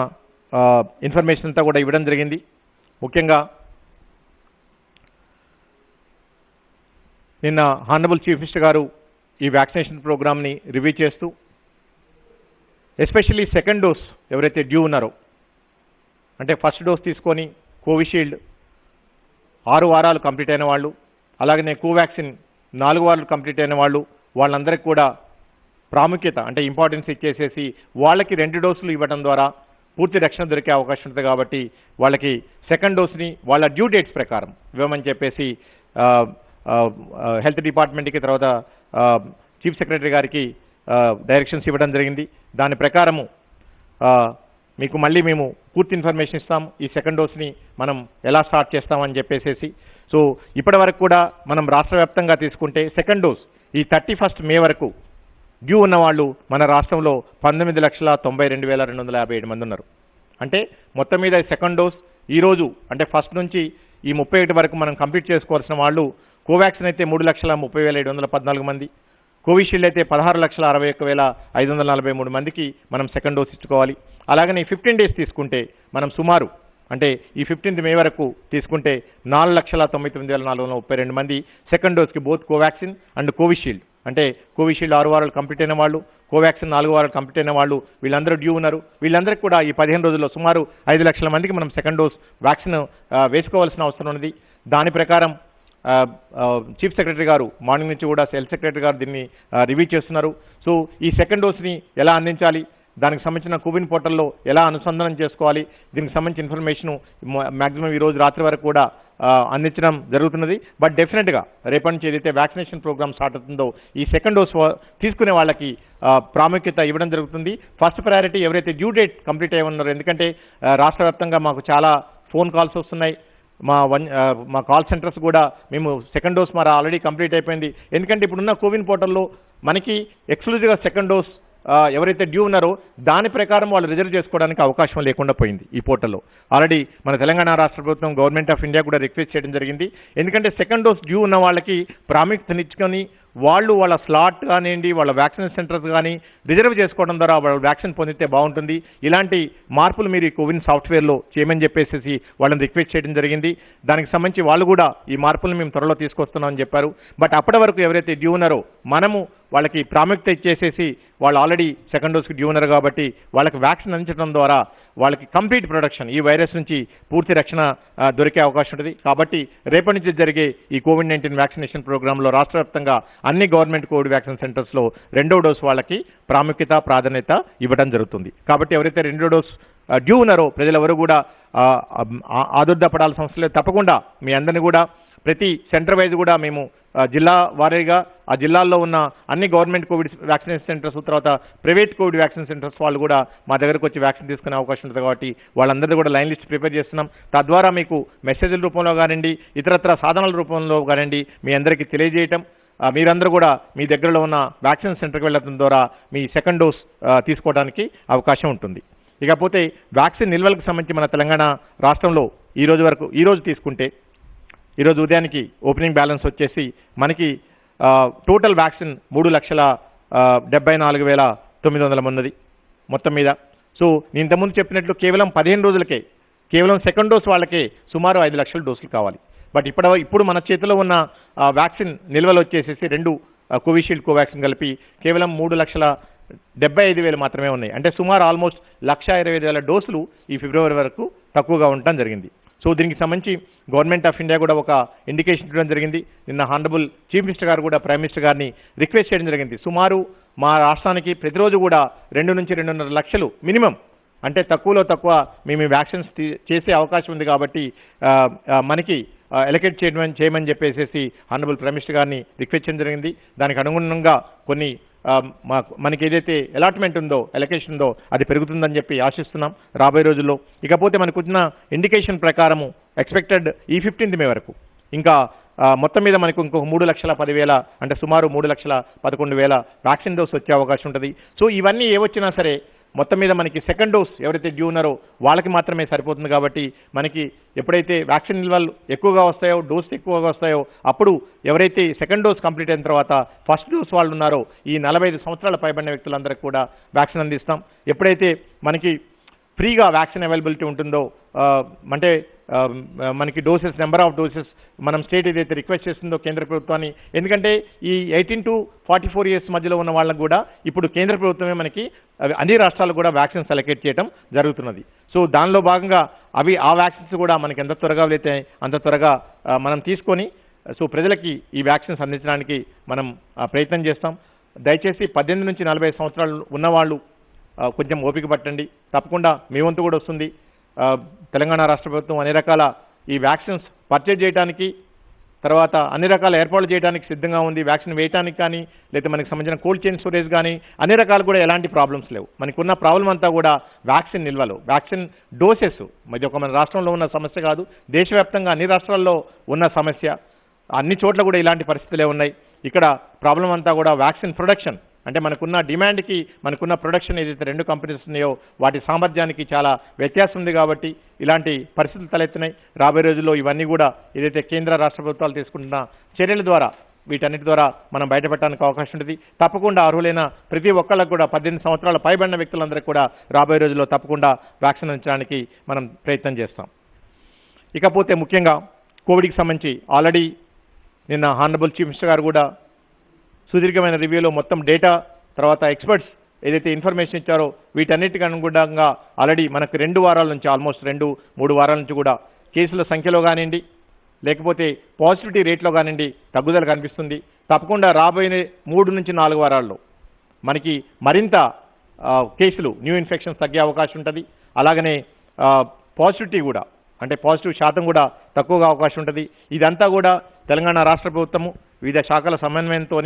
ఇన్ఫర్మేషన్ అంతా కూడా ఇవ్వడం జరిగింది. ముఖ్యంగా నిన్న హానరబుల్ చీఫ్ మినిస్టర్ గారు ఈ వ్యాక్సినేషన్ ప్రోగ్రామ్ని రివ్యూ చేస్తూ ఎస్పెషల్లీ సెకండ్ డోస్ ఎవరైతే డ్యూ ఉన్నారో, అంటే ఫస్ట్ డోస్ తీసుకొని కోవిషీల్డ్ 6 వారాలు కంప్లీట్ అయిన వాళ్ళు, అలాగనే కోవాక్సిన్ 4 వారాలు కంప్లీట్ అయిన వాళ్ళందరికీ కూడా ప్రాముఖ్యత అంటే ఇంపార్టెన్స్ ఇచ్చేసేసి వాళ్ళకి 2 డోసులు ఇవ్వడం ద్వారా పూర్తి రక్షణ దొరికే అవకాశం ఉంటుంది. కాబట్టి వాళ్ళకి సెకండ్ డోస్ని వాళ్ళ డ్యూ డేట్స్ ప్రకారం ఇవ్వమని చెప్పేసి హెల్త్ డిపార్ట్మెంట్కి తర్వాత చీఫ్ సెక్రటరీ గారికి డైరెక్షన్స్ ఇవ్వడం జరిగింది. దాని ప్రకారము మీకు మళ్ళీ మేము పూర్తి ఇన్ఫర్మేషన్ ఇస్తాం. ఈ సెకండ్ డోస్ని మనం ఎలా స్టార్ట్ చేస్తామని చెప్పేసి. సో ఇప్పటి వరకు కూడా మనం రాష్ట్ర వ్యాప్తంగా తీసుకుంటే సెకండ్ డోస్ ఈ 31 మే వరకు డ్యూ ఉన్నవాళ్ళు మన రాష్ట్రంలో 19,92,257 మంది ఉన్నారు. అంటే మొత్తం మీద ఈ సెకండ్ డోస్ ఈరోజు అంటే ఫస్ట్ నుంచి ఈ 31 వరకు మనం కంప్లీట్ చేసుకోవాల్సిన వాళ్ళు కోవాక్సిన్ అయితే 3,30,714 మంది, కోవిషీల్డ్ అయితే 16,61,543 మందికి మనం సెకండ్ డోస్ ఇచ్చుకోవాలి. అలాగనే 15 డేస్ తీసుకుంటే మనం సుమారు అంటే ఈ 15th మే వరకు తీసుకుంటే 4,99,432 మంది సెకండ్ డోస్కి బోత్ కోవాక్సిన్ అండ్ కోవిషీల్డ్ అంటే కోవిషీల్డ్ 6 వారాలు కంప్లీట్ అయిన వాళ్ళు, కోవాక్సిన్ 4 వారాలు కంప్లీట్ అయిన వాళ్ళు వీళ్ళందరూ డ్యూ ఉన్నారు. వీళ్ళందరికీ కూడా ఈ 15 రోజుల్లో సుమారు 5 లక్షల మందికి మనం సెకండ్ డోస్ వ్యాక్సిన్ వేసుకోవాల్సిన అవసరం ఉన్నది. దాని ప్రకారం చీఫ్ సెక్రటరీ గారు మార్నింగ్ నుంచి కూడా హెల్త్ సెక్రటరీ గారు దీన్ని రివ్యూ చేస్తున్నారు. సో ఈ సెకండ్ డోస్ని ఎలా అందించాలి, దానికి సంబంధించిన కోవిన్ పోర్టల్లో ఎలా అనుసంధానం చేసుకోవాలి, దీనికి సంబంధించిన ఇన్ఫర్మేషన్ మ్యాక్సిమం ఈ రోజు రాత్రి వరకు కూడా అందించడం జరుగుతున్నది. బట్ డెఫినెట్గా రేపటి నుంచి ఏదైతే వ్యాక్సినేషన్ ప్రోగ్రామ్ స్టార్ట్ అవుతుందో ఈ సెకండ్ డోస్ తీసుకునే వాళ్ళకి ప్రాముఖ్యత ఇవ్వడం జరుగుతుంది. ఫస్ట్ ప్రయారిటీ ఎవరైతే డ్యూ డేట్ కంప్లీట్ అయ్యి ఉన్నారో, ఎందుకంటే రాష్ట్ర వ్యాప్తంగా మాకు చాలా ఫోన్ కాల్స్ వస్తున్నాయి. మా కాల్ సెంటర్స్ కూడా మేము సెకండ్ డోస్ మరి ఆల్రెడీ కంప్లీట్ అయిపోయింది, ఎందుకంటే ఇప్పుడున్న కోవిన్ పోర్టల్లో మనకి ఎక్స్క్లూజివ్గా సెకండ్ డోస్ ఎవరైతే డ్యూ ఉన్నారో దాని ప్రకారం వాళ్ళు రిజర్వ్ చేసుకోవడానికి అవకాశం లేకుండా పోయింది ఈ పోర్టల్లో. ఆల్రెడీ మన తెలంగాణ రాష్ట్ర ప్రభుత్వం గవర్నమెంట్ ఆఫ్ ఇండియా కూడా రిక్వెస్ట్ చేయడం జరిగింది, ఎందుకంటే సెకండ్ డోస్ డ్యూ ఉన్న వాళ్ళకి ప్రాముఖ్యతనిచ్చుకొని వాళ్ళు వాళ్ళ స్లాట్ కానివ్వండి, వాళ్ళ వ్యాక్సిన్ సెంటర్స్ కానీ రిజర్వ్ చేసుకోవడం ద్వారా వాళ్ళు వ్యాక్సిన్ పొందితే బాగుంటుంది. ఇలాంటి మార్పులు మీరు ఈ కోవిన్ సాఫ్ట్వేర్లో చేయమని చెప్పేసి వాళ్ళని రిక్వెస్ట్ చేయడం జరిగింది. దానికి సంబంధించి వాళ్ళు కూడా ఈ మార్పులను మేము త్వరలో తీసుకొస్తున్నామని చెప్పారు. బట్ అప్పటి వరకు ఎవరైతే డ్యూ ఉన్నారో మనము వాళ్ళకి ప్రాముఖ్యత ఇచ్చేసేసి వాళ్ళు ఆల్రెడీ సెకండ్ డోస్కి డ్యూ ఉన్నారు కాబట్టి వాళ్ళకి వ్యాక్సిన్ అందించడం ద్వారా వాళ్ళకి కంప్లీట్ ప్రొటెక్షన్, ఈ వైరస్ నుంచి పూర్తి రక్షణ దొరికే అవకాశం ఉంటుంది. కాబట్టి రేపటి నుంచి జరిగే ఈ కోవిడ్-19 వ్యాక్సినేషన్ ప్రోగ్రాంలో రాష్ట్ర వ్యాప్తంగా అన్ని గవర్నమెంట్ కోవిడ్ వ్యాక్సిన్ సెంటర్స్లో రెండో డోస్ వాళ్ళకి ప్రాముఖ్యత ప్రాధాన్యత ఇవ్వడం జరుగుతుంది. కాబట్టి ఎవరైతే రెండో డోస్ డ్యూ ఉన్నారో ప్రజలెవరూ కూడా ఆదుర్దపడాల్సిన అవసరం లేదు. తప్పకుండా మీ అందరినీ కూడా ప్రతి సెంటర్ వైజ్ కూడా మేము జిల్లా వారీగా ఆ జిల్లాల్లో ఉన్న అన్ని గవర్నమెంట్ కోవిడ్ వ్యాక్సినేషన్ సెంటర్స్, తర్వాత ప్రైవేట్ కోవిడ్ వ్యాక్సిన్ సెంటర్స్ వాళ్ళు కూడా మా దగ్గరకు వచ్చి వ్యాక్సిన్ తీసుకునే అవకాశం ఉంటుంది. కాబట్టి వాళ్ళందరినీ కూడా లైన్ లిస్ట్ ప్రిపేర్ చేస్తున్నాం. తద్వారా మీకు మెసేజ్ల రూపంలో కానివ్వండి, ఇతరత్ర సాధనాల రూపంలో కానివ్వండి మీ అందరికీ తెలియజేయటం, మీరందరూ కూడా మీ దగ్గరలో ఉన్న వ్యాక్సిన్ సెంటర్కి వెళ్ళడం ద్వారా మీ సెకండ్ డోస్ తీసుకోవడానికి అవకాశం ఉంటుంది. ఇకపోతే వ్యాక్సిన్ నిల్వలకు సంబంధించి మన తెలంగాణ రాష్ట్రంలో ఈరోజు తీసుకుంటే ఈరోజు ఉదయానికి ఓపెనింగ్ బ్యాలెన్స్ వచ్చేసి మనకి టోటల్ వ్యాక్సిన్ 3,74,900 ఉన్నది మొత్తం మీద. సో నేను ఇంతకుముందు చెప్పినట్లు కేవలం 15 రోజులకే కేవలం సెకండ్ డోస్ వాళ్ళకే సుమారు 5 లక్షల డోసులు కావాలి. బట్ ఇప్పుడు మన చేతిలో ఉన్న వ్యాక్సిన్ నిల్వలు వచ్చేసేసి 2 కోవిషీల్డ్ కోవాక్సిన్ కలిపి కేవలం 3,75,000 మాత్రమే ఉన్నాయి. అంటే సుమారు ఆల్మోస్ట్ 1,25,000 డోసులు ఈ ఫిబ్రవరి వరకు తక్కువగా ఉండటం జరిగింది. సో దీనికి సంబంధించి గవర్నమెంట్ ఆఫ్ ఇండియా కూడా ఒక ఇండికేషన్ ఇవ్వడం జరిగింది. నిన్న హానరబుల్ చీఫ్ మినిస్టర్ గారు కూడా ప్రైమ్ మినిస్టర్ గారిని రిక్వెస్ట్ చేయడం జరిగింది. సుమారు మా రాష్ట్రానికి ప్రతిరోజు కూడా 2 నుంచి 2.5 లక్షలు మినిమం, అంటే తక్కువలో తక్కువ మేము వ్యాక్సిన్స్ చేసే అవకాశం ఉంది. కాబట్టి మనకి ఎలకేట్ చేయమని చెప్పేసి హానరబుల్ ప్రైమ్ మినిస్టర్ గారిని రిక్వెస్ట్ చేయడం జరిగింది. దానికి అనుగుణంగా కొన్ని మనకి ఏదైతే అలాట్మెంట్ ఉందో, ఎలకేషన్ ఉందో అది పెరుగుతుందని చెప్పి ఆశిస్తున్నాం రాబోయే రోజుల్లో. ఇకపోతే మనకు వచ్చిన ఇండికేషన్ ప్రకారము ఎక్స్పెక్టెడ్ ఈ 15th మే వరకు ఇంకా మొత్తం మీద మనకు ఇంకొక 3,10,000 అంటే సుమారు 3,11,000 వ్యాక్సిన్ డోస్ వచ్చే అవకాశం ఉంటుంది. సో ఇవన్నీ ఏవొచ్చినా సరే మొత్తం మీద మనకి సెకండ్ డోస్ ఎవరైతే డ్యూ ఉన్నారో వాళ్ళకి మాత్రమే సరిపోతుంది. కాబట్టి మనకి ఎప్పుడైతే వ్యాక్సిన్ నిల్వలు ఎక్కువగా వస్తాయో, డోస్ ఎక్కువగా వస్తాయో అప్పుడు ఎవరైతే సెకండ్ డోస్ కంప్లీట్ అయిన తర్వాత ఫస్ట్ డోస్ వాళ్ళు ఉన్నారో ఈ 45 సంవత్సరాల పైబడిన వ్యక్తులందరికీ కూడా వ్యాక్సిన్ అందిస్తాం. ఎప్పుడైతే మనకి ఫ్రీగా వ్యాక్సిన్ అవైలబిలిటీ ఉంటుందో, అంటే మనకి డోసెస్, నెంబర్ ఆఫ్ డోసెస్ మనం స్టేట్ ఏదైతే రిక్వెస్ట్ చేస్తుందో కేంద్ర ప్రభుత్వాన్ని, ఎందుకంటే ఈ 18 to 44 years మధ్యలో ఉన్న వాళ్ళకు కూడా ఇప్పుడు కేంద్ర ప్రభుత్వమే మనకి అన్ని రాష్ట్రాలకు కూడా వ్యాక్సిన్స్ అలొకేట్ చేయడం జరుగుతున్నది. సో దానిలో భాగంగా ఆ వ్యాక్సిన్స్ కూడా మనకి ఎంత త్వరగా అయితే అంత త్వరగా మనం తీసుకొని సో ప్రజలకి ఈ వ్యాక్సిన్స్ అందించడానికి మనం ప్రయత్నం చేస్తాం. దయచేసి 18 నుంచి 40 సంవత్సరాలు ఉన్నవాళ్ళు కొంచెం ఓపిక పట్టండి, తప్పకుండా మీ వంతు కూడా వస్తుంది. తెలంగాణ రాష్ట్ర ప్రభుత్వం అన్ని రకాల ఈ వ్యాక్సిన్స్ పర్చేజ్ చేయడానికి, తర్వాత అన్ని రకాల ఏర్పాట్లు చేయడానికి సిద్ధంగా ఉంది. వ్యాక్సిన్ వేయడానికి కానీ, లేదా మనకి సంబంధించిన కోల్డ్ చైన్ స్టోరేజ్ కానీ అన్ని రకాలు కూడా ఎలాంటి ప్రాబ్లమ్స్ లేవు. మనకున్న ప్రాబ్లం అంతా కూడా వ్యాక్సిన్ నిల్వలు, వ్యాక్సిన్ డోసెస్. ఇది ఒక మన రాష్ట్రంలో ఉన్న సమస్య కాదు, దేశవ్యాప్తంగా అన్ని రాష్ట్రాల్లో ఉన్న సమస్య. అన్ని చోట్ల కూడా ఇలాంటి పరిస్థితులే ఉన్నాయి. ఇక్కడ ప్రాబ్లం అంతా కూడా వ్యాక్సిన్ ప్రొడక్షన్, అంటే మనకున్న డిమాండ్కి మనకున్న ప్రొడక్షన్ ఏదైతే 2 కంపెనీస్ ఉన్నాయో వాటి సామర్థ్యానికి చాలా వ్యత్యాసం ఉంది. కాబట్టి ఇలాంటి పరిస్థితులు తలెత్తున్నాయి. రాబోయే రోజుల్లో ఇవన్నీ కూడా ఏదైతే కేంద్ర రాష్ట్ర ప్రభుత్వాలు తీసుకుంటున్న చర్యల ద్వారా వీటన్నిటి ద్వారా మనం బయటపెట్టడానికి అవకాశం ఉంటుంది. తప్పకుండా అర్హులైన ప్రతి ఒక్కళ్ళకు కూడా 18 సంవత్సరాల పైబడిన వ్యక్తులందరికీ కూడా రాబోయే రోజుల్లో తప్పకుండా వ్యాక్సిన్ అందించడానికి మనం ప్రయత్నం చేస్తాం. ఇకపోతే ముఖ్యంగా కోవిడ్కి సంబంధించి ఆల్రెడీ నిన్న హానరబుల్ చీఫ్ మినిస్టర్ గారు కూడా సుదీర్ఘమైన రివ్యూలో మొత్తం డేటా, తర్వాత ఎక్స్పర్ట్స్ ఏదైతే ఇన్ఫర్మేషన్ ఇచ్చారో వీటన్నిటికి అనుగుణంగా ఆల్రెడీ మనకు 2 వారాల నుంచి ఆల్మోస్ట్ 2-3 వారాల నుంచి కూడా కేసుల సంఖ్యలో కానివ్వండి, లేకపోతే పాజిటివిటీ రేట్లో కానివ్వండి తగ్గుదల కనిపిస్తుంది. తప్పకుండా రాబోయే 3 నుంచి 4 వారాల్లో మనకి మరింత కేసులు న్యూ ఇన్ఫెక్షన్స్ తగ్గే అవకాశం ఉంటుంది. అలాగనే పాజిటివిటీ కూడా అంటే పాజిటివ్ శాతం కూడా తక్కువగా అవకాశం ఉంటుంది. ఇదంతా కూడా తెలంగాణ రాష్ట్ర ప్రభుత్వము వివిధ శాఖల సమన్వయంతో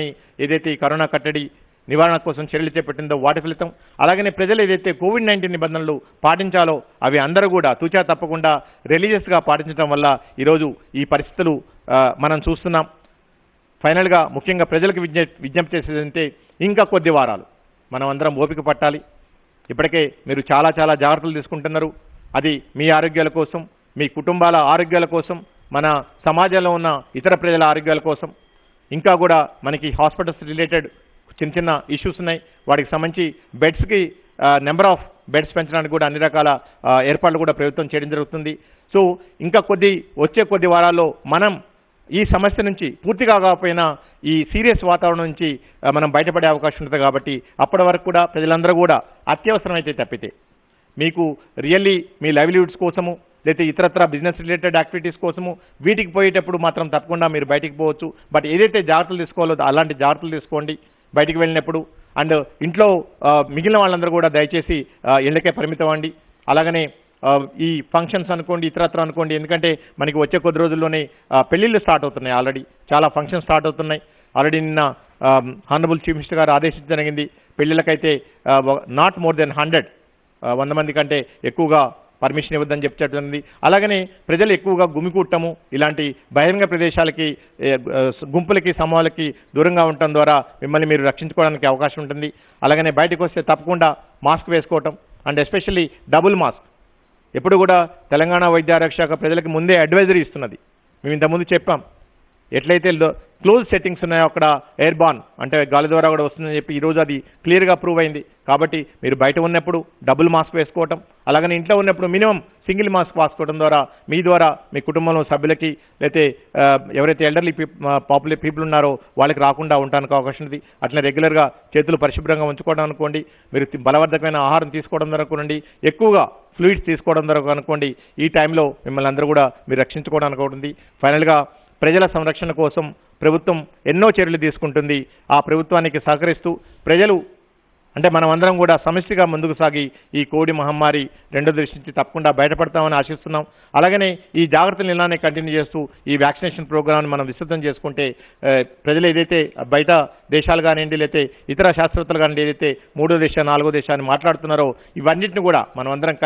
ఏదైతే ఈ కరోనా కట్టడి నివారణ కోసం చర్యలు చేపట్టిందో వాటి ఫలితం. అలాగనే ప్రజలు ఏదైతే కోవిడ్-19 నిబంధనలు పాటించాలో అవి అందరూ కూడా తూచా తప్పకుండా రిలీజియస్గా పాటించడం వల్ల ఈరోజు ఈ పరిస్థితులు మనం చూస్తున్నాం. ఫైనల్గా ముఖ్యంగా ప్రజలకు విజ్ఞప్తి చేసేదంటే ఇంకా కొద్ది వారాలు మనం అందరం ఓపిక పట్టాలి. ఇప్పటికే మీరు చాలా జాగ్రత్తలు తీసుకుంటున్నారు. అది మీ ఆరోగ్యాల కోసం, మీ కుటుంబాల ఆరోగ్యాల కోసం, మన సమాజంలో ఉన్న ఇతర ప్రజల ఆరోగ్యాల కోసం. ఇంకా కూడా మనకి హాస్పిటల్స్ రిలేటెడ్ చిన్న ఇష్యూస్ ఉన్నాయి. వాటికి సంబంధించి బెడ్స్కి నెంబర్ ఆఫ్ బెడ్స్ పెంచడానికి కూడా అన్ని రకాల ఏర్పాట్లు కూడా ప్రభుత్వం చేయడం జరుగుతుంది. సో ఇంకా వచ్చే కొద్ది వారాల్లో మనం ఈ సమస్య నుంచి పూర్తిగా కాకపోయినా ఈ సీరియస్ వాతావరణం నుంచి మనం బయటపడే అవకాశం ఉంటుంది. కాబట్టి అప్పటి వరకు కూడా ప్రజలందరూ కూడా అత్యవసరమైతే తప్పితే మీకు రియల్లీ మీ లైవ్లీహుడ్స్ కోసము లేకపోతే ఇతరత్ర బిజినెస్ రిలేటెడ్ యాక్టివిటీస్ కోసము వీటికి పోయేటప్పుడు మాత్రం తప్పకుండా మీరు బయటికి పోవచ్చు. బట్ ఏదైతే జాగ్రత్తలు తీసుకోవాలో అలాంటి జాగ్రత్తలు తీసుకోండి బయటికి వెళ్ళినప్పుడు. అండ్ ఇంట్లో మిగిలిన వాళ్ళందరూ కూడా దయచేసి ఇళ్ళకే పరిమితం అవ్వండి. అలాగనే ఈ ఫంక్షన్స్ అనుకోండి, ఇతరత్ర అనుకోండి, ఎందుకంటే మనకి వచ్చే కొద్ది రోజుల్లోనే పెళ్లిళ్ళు స్టార్ట్ అవుతున్నాయి. ఆల్రెడీ చాలా ఫంక్షన్స్ స్టార్ట్ అవుతున్నాయి. ఆల్రెడీ నిన్న హానరబుల్ చీఫ్ మినిస్టర్ గారు ఆదేశించడం జరిగింది. పెళ్లిళ్ళకైతే నాట్ మోర్ దెన్ 100 మంది కంటే ఎక్కువగా పర్మిషన్ ఇవ్వద్దని చెప్పేటది. అలాగనే ప్రజలు ఎక్కువగా గుమికూడటము, ఇలాంటి బహిరంగ ప్రదేశాలకి గుంపులకి సమూహాలకి దూరంగా ఉండటం ద్వారా మిమ్మల్ని మీరు రక్షించుకోవడానికి అవకాశం ఉంటుంది. అలాగనే బయటకు వస్తే తప్పకుండా మాస్క్ వేసుకోవటం అండ్ ఎస్పెషల్లీ డబుల్ మాస్క్. ఎప్పుడు కూడా తెలంగాణ వైద్య ఆరోగ్య శాఖ ప్రజలకు ముందే అడ్వైజరీ ఇస్తున్నది. మేము ఇంతకుముందు చెప్పాం, ఎట్లయితే క్లోజ్ సెట్టింగ్స్ ఉన్నాయో అక్కడ ఎయిర్ బాన్ అంటే గాలి ద్వారా కూడా వస్తుందని చెప్పి ఈరోజు అది క్లియర్గా ప్రూవ్ అయింది. కాబట్టి మీరు బయట ఉన్నప్పుడు డబుల్ మాస్క్ వేసుకోవటం, అలాగనే ఇంట్లో ఉన్నప్పుడు మినిమం సింగిల్ మాస్క్ వేసుకోవడం ద్వారా మీ కుటుంబంలో సభ్యులకి లేకపోతే ఎవరైతే ఎల్డర్లీ పీపుల్ ఉన్నారో వాళ్ళకి రాకుండా ఉండడానికి అవకాశం ఉంది. అట్లా రెగ్యులర్గా చేతులు పరిశుభ్రంగా ఉంచుకోవడం అనుకోండి. మీరు బలవర్ధకమైన ఆహారం తీసుకోవడం ద్వారా అనుకోండి, ఎక్కువగా ఫ్లూయిడ్స్ తీసుకోవడం ద్వారా అనుకోండి. ఈ టైంలో మిమ్మల్ని అందరూ కూడా మీరు రక్షించుకోవడానికి ఉంటుంది. ఫైనల్గా ప్రజల సంరక్షణ కోసం ప్రభుత్వం ఎన్నో చర్యలు తీసుకుంటుంది. ఆ ప్రభుత్వానికి సహకరిస్తూ ప్రజలు అంటే మనం అందరం కూడా సమస్యగా ముందుకు సాగి ఈ కోవిడ్ మహమ్మారి రెండో దృష్టి నుంచి తప్పకుండా బయటపడతామని ఆశిస్తున్నాం. అలాగనే ఈ జాగ్రత్తలు ఇలానే కంటిన్యూ చేస్తూ ఈ వ్యాక్సినేషన్ ప్రోగ్రామ్ని మనం విస్తృతం చేసుకుంటే ప్రజలు ఏదైతే బయట దేశాలు కానివ్వండి లేకపోతే ఇతర శాస్త్రవేత్తలు కానివ్వండి ఏదైతే 3వ దేశ 4వ దేశాన్ని మాట్లాడుతున్నారో ఇవన్నిటిని కూడా మనం అందరం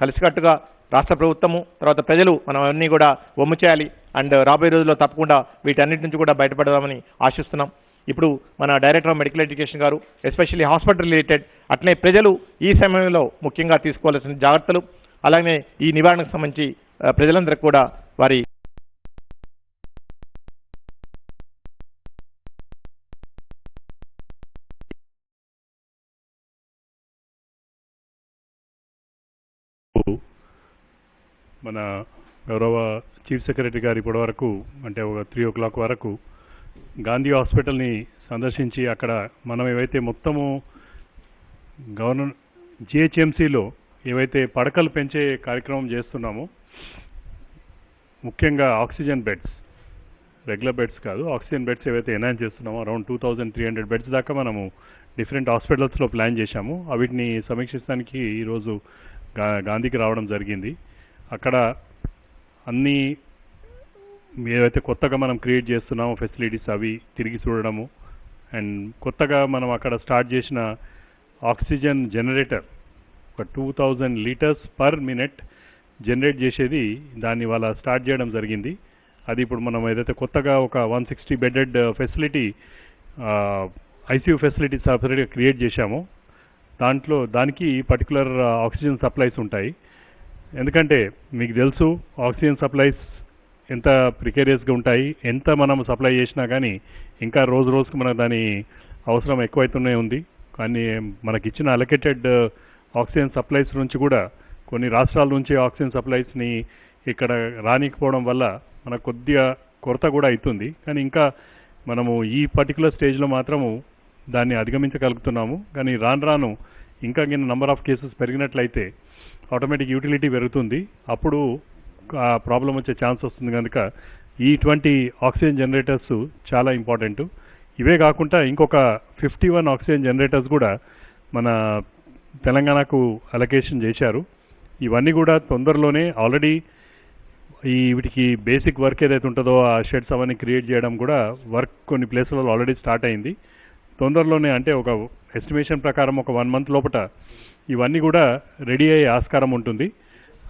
కలిసికట్టుగా రాష్ట్ర ప్రభుత్వము తర్వాత ప్రజలు మనం అన్నీ కూడా ఒమ్ము చేయాలి. అండ్ రాబోయే రోజుల్లో తప్పకుండా వీటన్నిటి నుంచి కూడా బయటపడదామని ఆశిస్తున్నాం. ఇప్పుడు మన డైరెక్టర్ ఆఫ్ మెడికల్ ఎడ్యుకేషన్ గారు ఎస్పెషల్లీ హాస్పిటల్ రిలేటెడ్ అట్లనే ప్రజలు ఈ సమయంలో ముఖ్యంగా తీసుకోవాల్సిన జాగ్రత్తలు అలాగే ఈ నివారణకు సంబంధించి ప్రజలందరికీ కూడా వారి మన గౌరవ చీఫ్ సెక్రటరీ గారు ఇప్పటి వరకు అంటే ఒక 3 o'clock వరకు గాంధీ హాస్పిటల్ని సందర్శించి అక్కడ మనం ఏవైతే మొత్తము జిహెచ్ఎంసీలో ఏవైతే పడకలు పెంచే కార్యక్రమం చేస్తున్నామో ముఖ్యంగా ఆక్సిజన్ బెడ్స్ రెగ్యులర్ బెడ్స్ కాదు ఆక్సిజన్ బెడ్స్ ఏవైతే ఎన్హాన్స్ చేస్తున్నామో అరౌండ్ 2300 బెడ్స్ దాకా మనము డిఫరెంట్ హాస్పిటల్స్లో ప్లాన్ చేశాము. వీటిని సమీక్షించడానికి ఈరోజు గాంధీకి రావడం జరిగింది. అక్కడ అన్నీ ఏవైతే కొత్తగా మనం క్రియేట్ చేస్తున్నామో ఫెసిలిటీస్ అవి తిరిగి చూడడము అండ్ కొత్తగా మనం అక్కడ స్టార్ట్ చేసిన ఆక్సిజన్ జనరేటర్ ఒక 2000 liters per minute జనరేట్ చేసేది దాన్ని వాళ్ళ స్టార్ట్ చేయడం జరిగింది. అది ఇప్పుడు మనం ఏదైతే కొత్తగా ఒక 160 bedded ఫెసిలిటీ ఐసీయూ ఫెసిలిటీ సపరేట్గా క్రియేట్ చేశామో దానికి పర్టికులర్ ఆక్సిజన్ సప్లైస్ ఉంటాయి. ఎందుకంటే మీకు తెలుసు ఆక్సిజన్ సప్లైస్ ఎంత ప్రికేరియస్గా ఉంటాయి. ఎంత మనం సప్లై చేసినా కానీ ఇంకా రోజుకు మనకు దాని అవసరం ఎక్కువైతూనే ఉంది. కానీ మనకి ఇచ్చిన అలొకేటెడ్ ఆక్సిజన్ సప్లైస్ నుంచి కూడా కొన్ని రాష్ట్రాల నుంచి ఆక్సిజన్ సప్లైస్ని ఇక్కడ రానికపోవడం వల్ల మనకు కొద్దిగా కొరత కూడా అవుతుంది. కానీ ఇంకా మనము ఈ పర్టికులర్ స్టేజ్లో మాత్రము దాన్ని అధిగమించగలుగుతున్నాము. కానీ రాను ఇంకా నంబర్ ఆఫ్ కేసెస్ పెరిగినట్లయితే ఆటోమేటిక్ యూటిలిటీ పెరుగుతుంది. అప్పుడు ప్రాబ్లం వచ్చే ఛాన్స్ వస్తుంది కనుక ఇటువంటి ఆక్సిజన్ జనరేటర్స్ చాలా ఇంపార్టెంట్. ఇవే కాకుండా ఇంకొక 51 ఆక్సిజన్ జనరేటర్స్ కూడా మన తెలంగాణకు అలొకేషన్ చేశారు. ఇవన్నీ కూడా తొందరలోనే ఆల్రెడీ వీటికి బేసిక్ వర్క్ ఏదైతే ఉంటుందో ఆ షెడ్స్ అవన్నీ క్రియేట్ చేయడం కూడా వర్క్ కొన్ని ప్లేసులలో ఆల్రెడీ స్టార్ట్ అయింది. తొందరలోనే అంటే ఒక ఎస్టిమేషన్ ప్రకారం ఒక 1 month లోపల ఇవన్నీ కూడా రెడీ అయ్యే ఆస్కారం ఉంటుంది.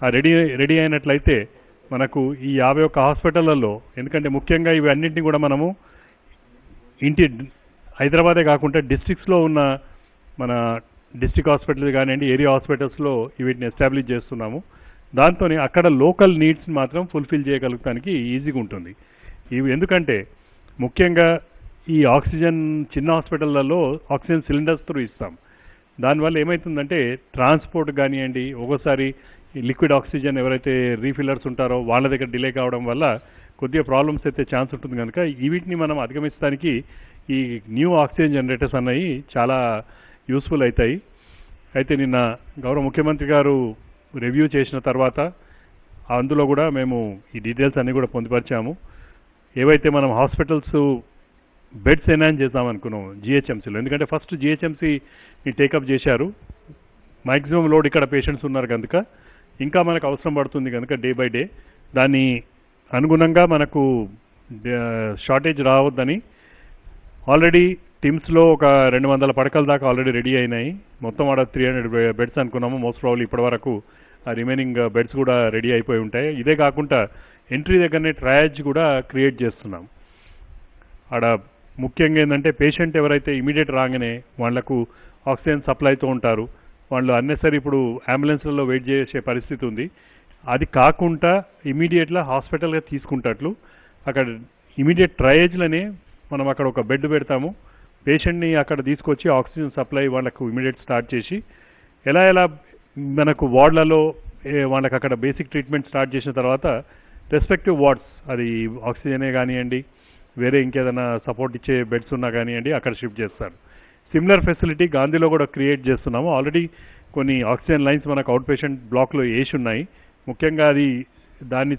ఆ రెడీ అయినట్లయితే మనకు ఈ 51 హాస్పిటళ్లలో, ఎందుకంటే ముఖ్యంగా ఇవి అన్నింటినీ కూడా మనము హైదరాబాదే కాకుండా డిస్ట్రిక్ట్స్లో ఉన్న మన డిస్ట్రిక్ట్ హాస్పిటల్స్ కానివ్వండి, ఏరియా హాస్పిటల్స్లో వీటిని ఎస్టాబ్లిష్ చేస్తున్నాము. దాంతో అక్కడ లోకల్ నీడ్స్ మాత్రం ఫుల్ఫిల్ చేయగలుగుతానికి ఈజీగా ఉంటుంది. ఇవి ఎందుకంటే ముఖ్యంగా ఈ ఆక్సిజన్ చిన్న హాస్పిటళ్లలో ఆక్సిజన్ సిలిండర్స్ త్రూ ఇస్తాం. దానివల్ల ఏమవుతుందంటే ట్రాన్స్పోర్ట్ కానివ్వండి, ఒక్కోసారి లిక్విడ్ ఆక్సిజన్ ఎవరైతే రీఫిల్లర్స్ ఉంటారో వాళ్ళ దగ్గర డిలే కావడం వల్ల కొద్దిగా ప్రాబ్లమ్స్ అయితే ఛాన్స్ ఉంటుంది కనుక వీటిని మనం అధిగమించడానికి ఈ న్యూ ఆక్సిజన్ జనరేటర్స్ అన్నవి చాలా యూస్ఫుల్ అవుతాయి. అయితే నిన్న గౌరవ ముఖ్యమంత్రి గారు రివ్యూ చేసిన తర్వాత అందులో కూడా మేము ఈ డీటెయిల్స్ అన్నీ కూడా పొందుపరిచాము. ఏవైతే మనం హాస్పిటల్స్ బెడ్స్ ఎన్హాన్స్ చేద్దామనుకున్నాం జిహెచ్ఎంసీలో, ఎందుకంటే ఫస్ట్ జిహెచ్ఎంసీని టేకప్ చేశారు. మ్యాక్సిమం లోడ్ ఇక్కడ పేషెంట్స్ ఉన్నారు కనుక ఇంకా మనకు అవసరం పడుతుంది కనుక డే బై డే దాన్ని అనుగుణంగా మనకు షార్టేజ్ రావద్దని ఆల్రెడీ టిమ్స్లో ఒక 200 పడకల దాకా ఆల్రెడీ రెడీ అయినాయి. మొత్తం ఆడ 300 బెడ్స్ అనుకున్నాము. మోస్ట్ ప్రాబ్లీ ఇప్పటి వరకు ఆ రిమైనింగ్ బెడ్స్ కూడా రెడీ అయిపోయి ఉంటాయి. ఇదే కాకుండా ఎంట్రీ దగ్గరనే ట్రయాజ్ కూడా క్రియేట్ చేస్తున్నాం. ఆడ ముఖ్యంగా ఏంటంటే పేషెంట్ ఎవరైతే ఇమీడియట్ రాగానే వాళ్లకు ఆక్సిజన్ సప్లైతో ఉంటారు, వాళ్ళు అన్నెసరీ ఇప్పుడు అంబులెన్స్లలో వెయిట్ చేసే పరిస్థితి ఉంది. అది కాకుండా ఇమీడియట్గా హాస్పిటల్గా తీసుకుంటట్లు అక్కడ ఇమీడియట్ ట్రయేజ్లనే మనం అక్కడ ఒక బెడ్ పెడతాము. పేషెంట్ని అక్కడ తీసుకొచ్చి ఆక్సిజన్ సప్లై వాళ్ళకు ఇమీడియట్ స్టార్ట్ చేసి ఎలా మనకు వార్డులలో వాళ్ళకి అక్కడ బేసిక్ ట్రీట్మెంట్ స్టార్ట్ చేసిన తర్వాత రెస్పెక్టివ్ వార్డ్స్, అది ఆక్సిజనే కానివ్వండి, వేరే ఇంకేదైనా సపోర్ట్ ఇచ్చే బెడ్స్ ఉన్నా కానివ్వండి అక్కడ షిఫ్ట్ చేస్తారు. సిమిలర్ ఫెసిలిటీ గాంధీలో కూడా క్రియేట్ చేస్తున్నాము. ఆల్రెడీ కొన్ని ఆక్సిజన్ లైన్స్ మనకు అవుట్ పేషెంట్ బ్లాక్లో వేసి ఉన్నాయి. ముఖ్యంగా అది దాన్ని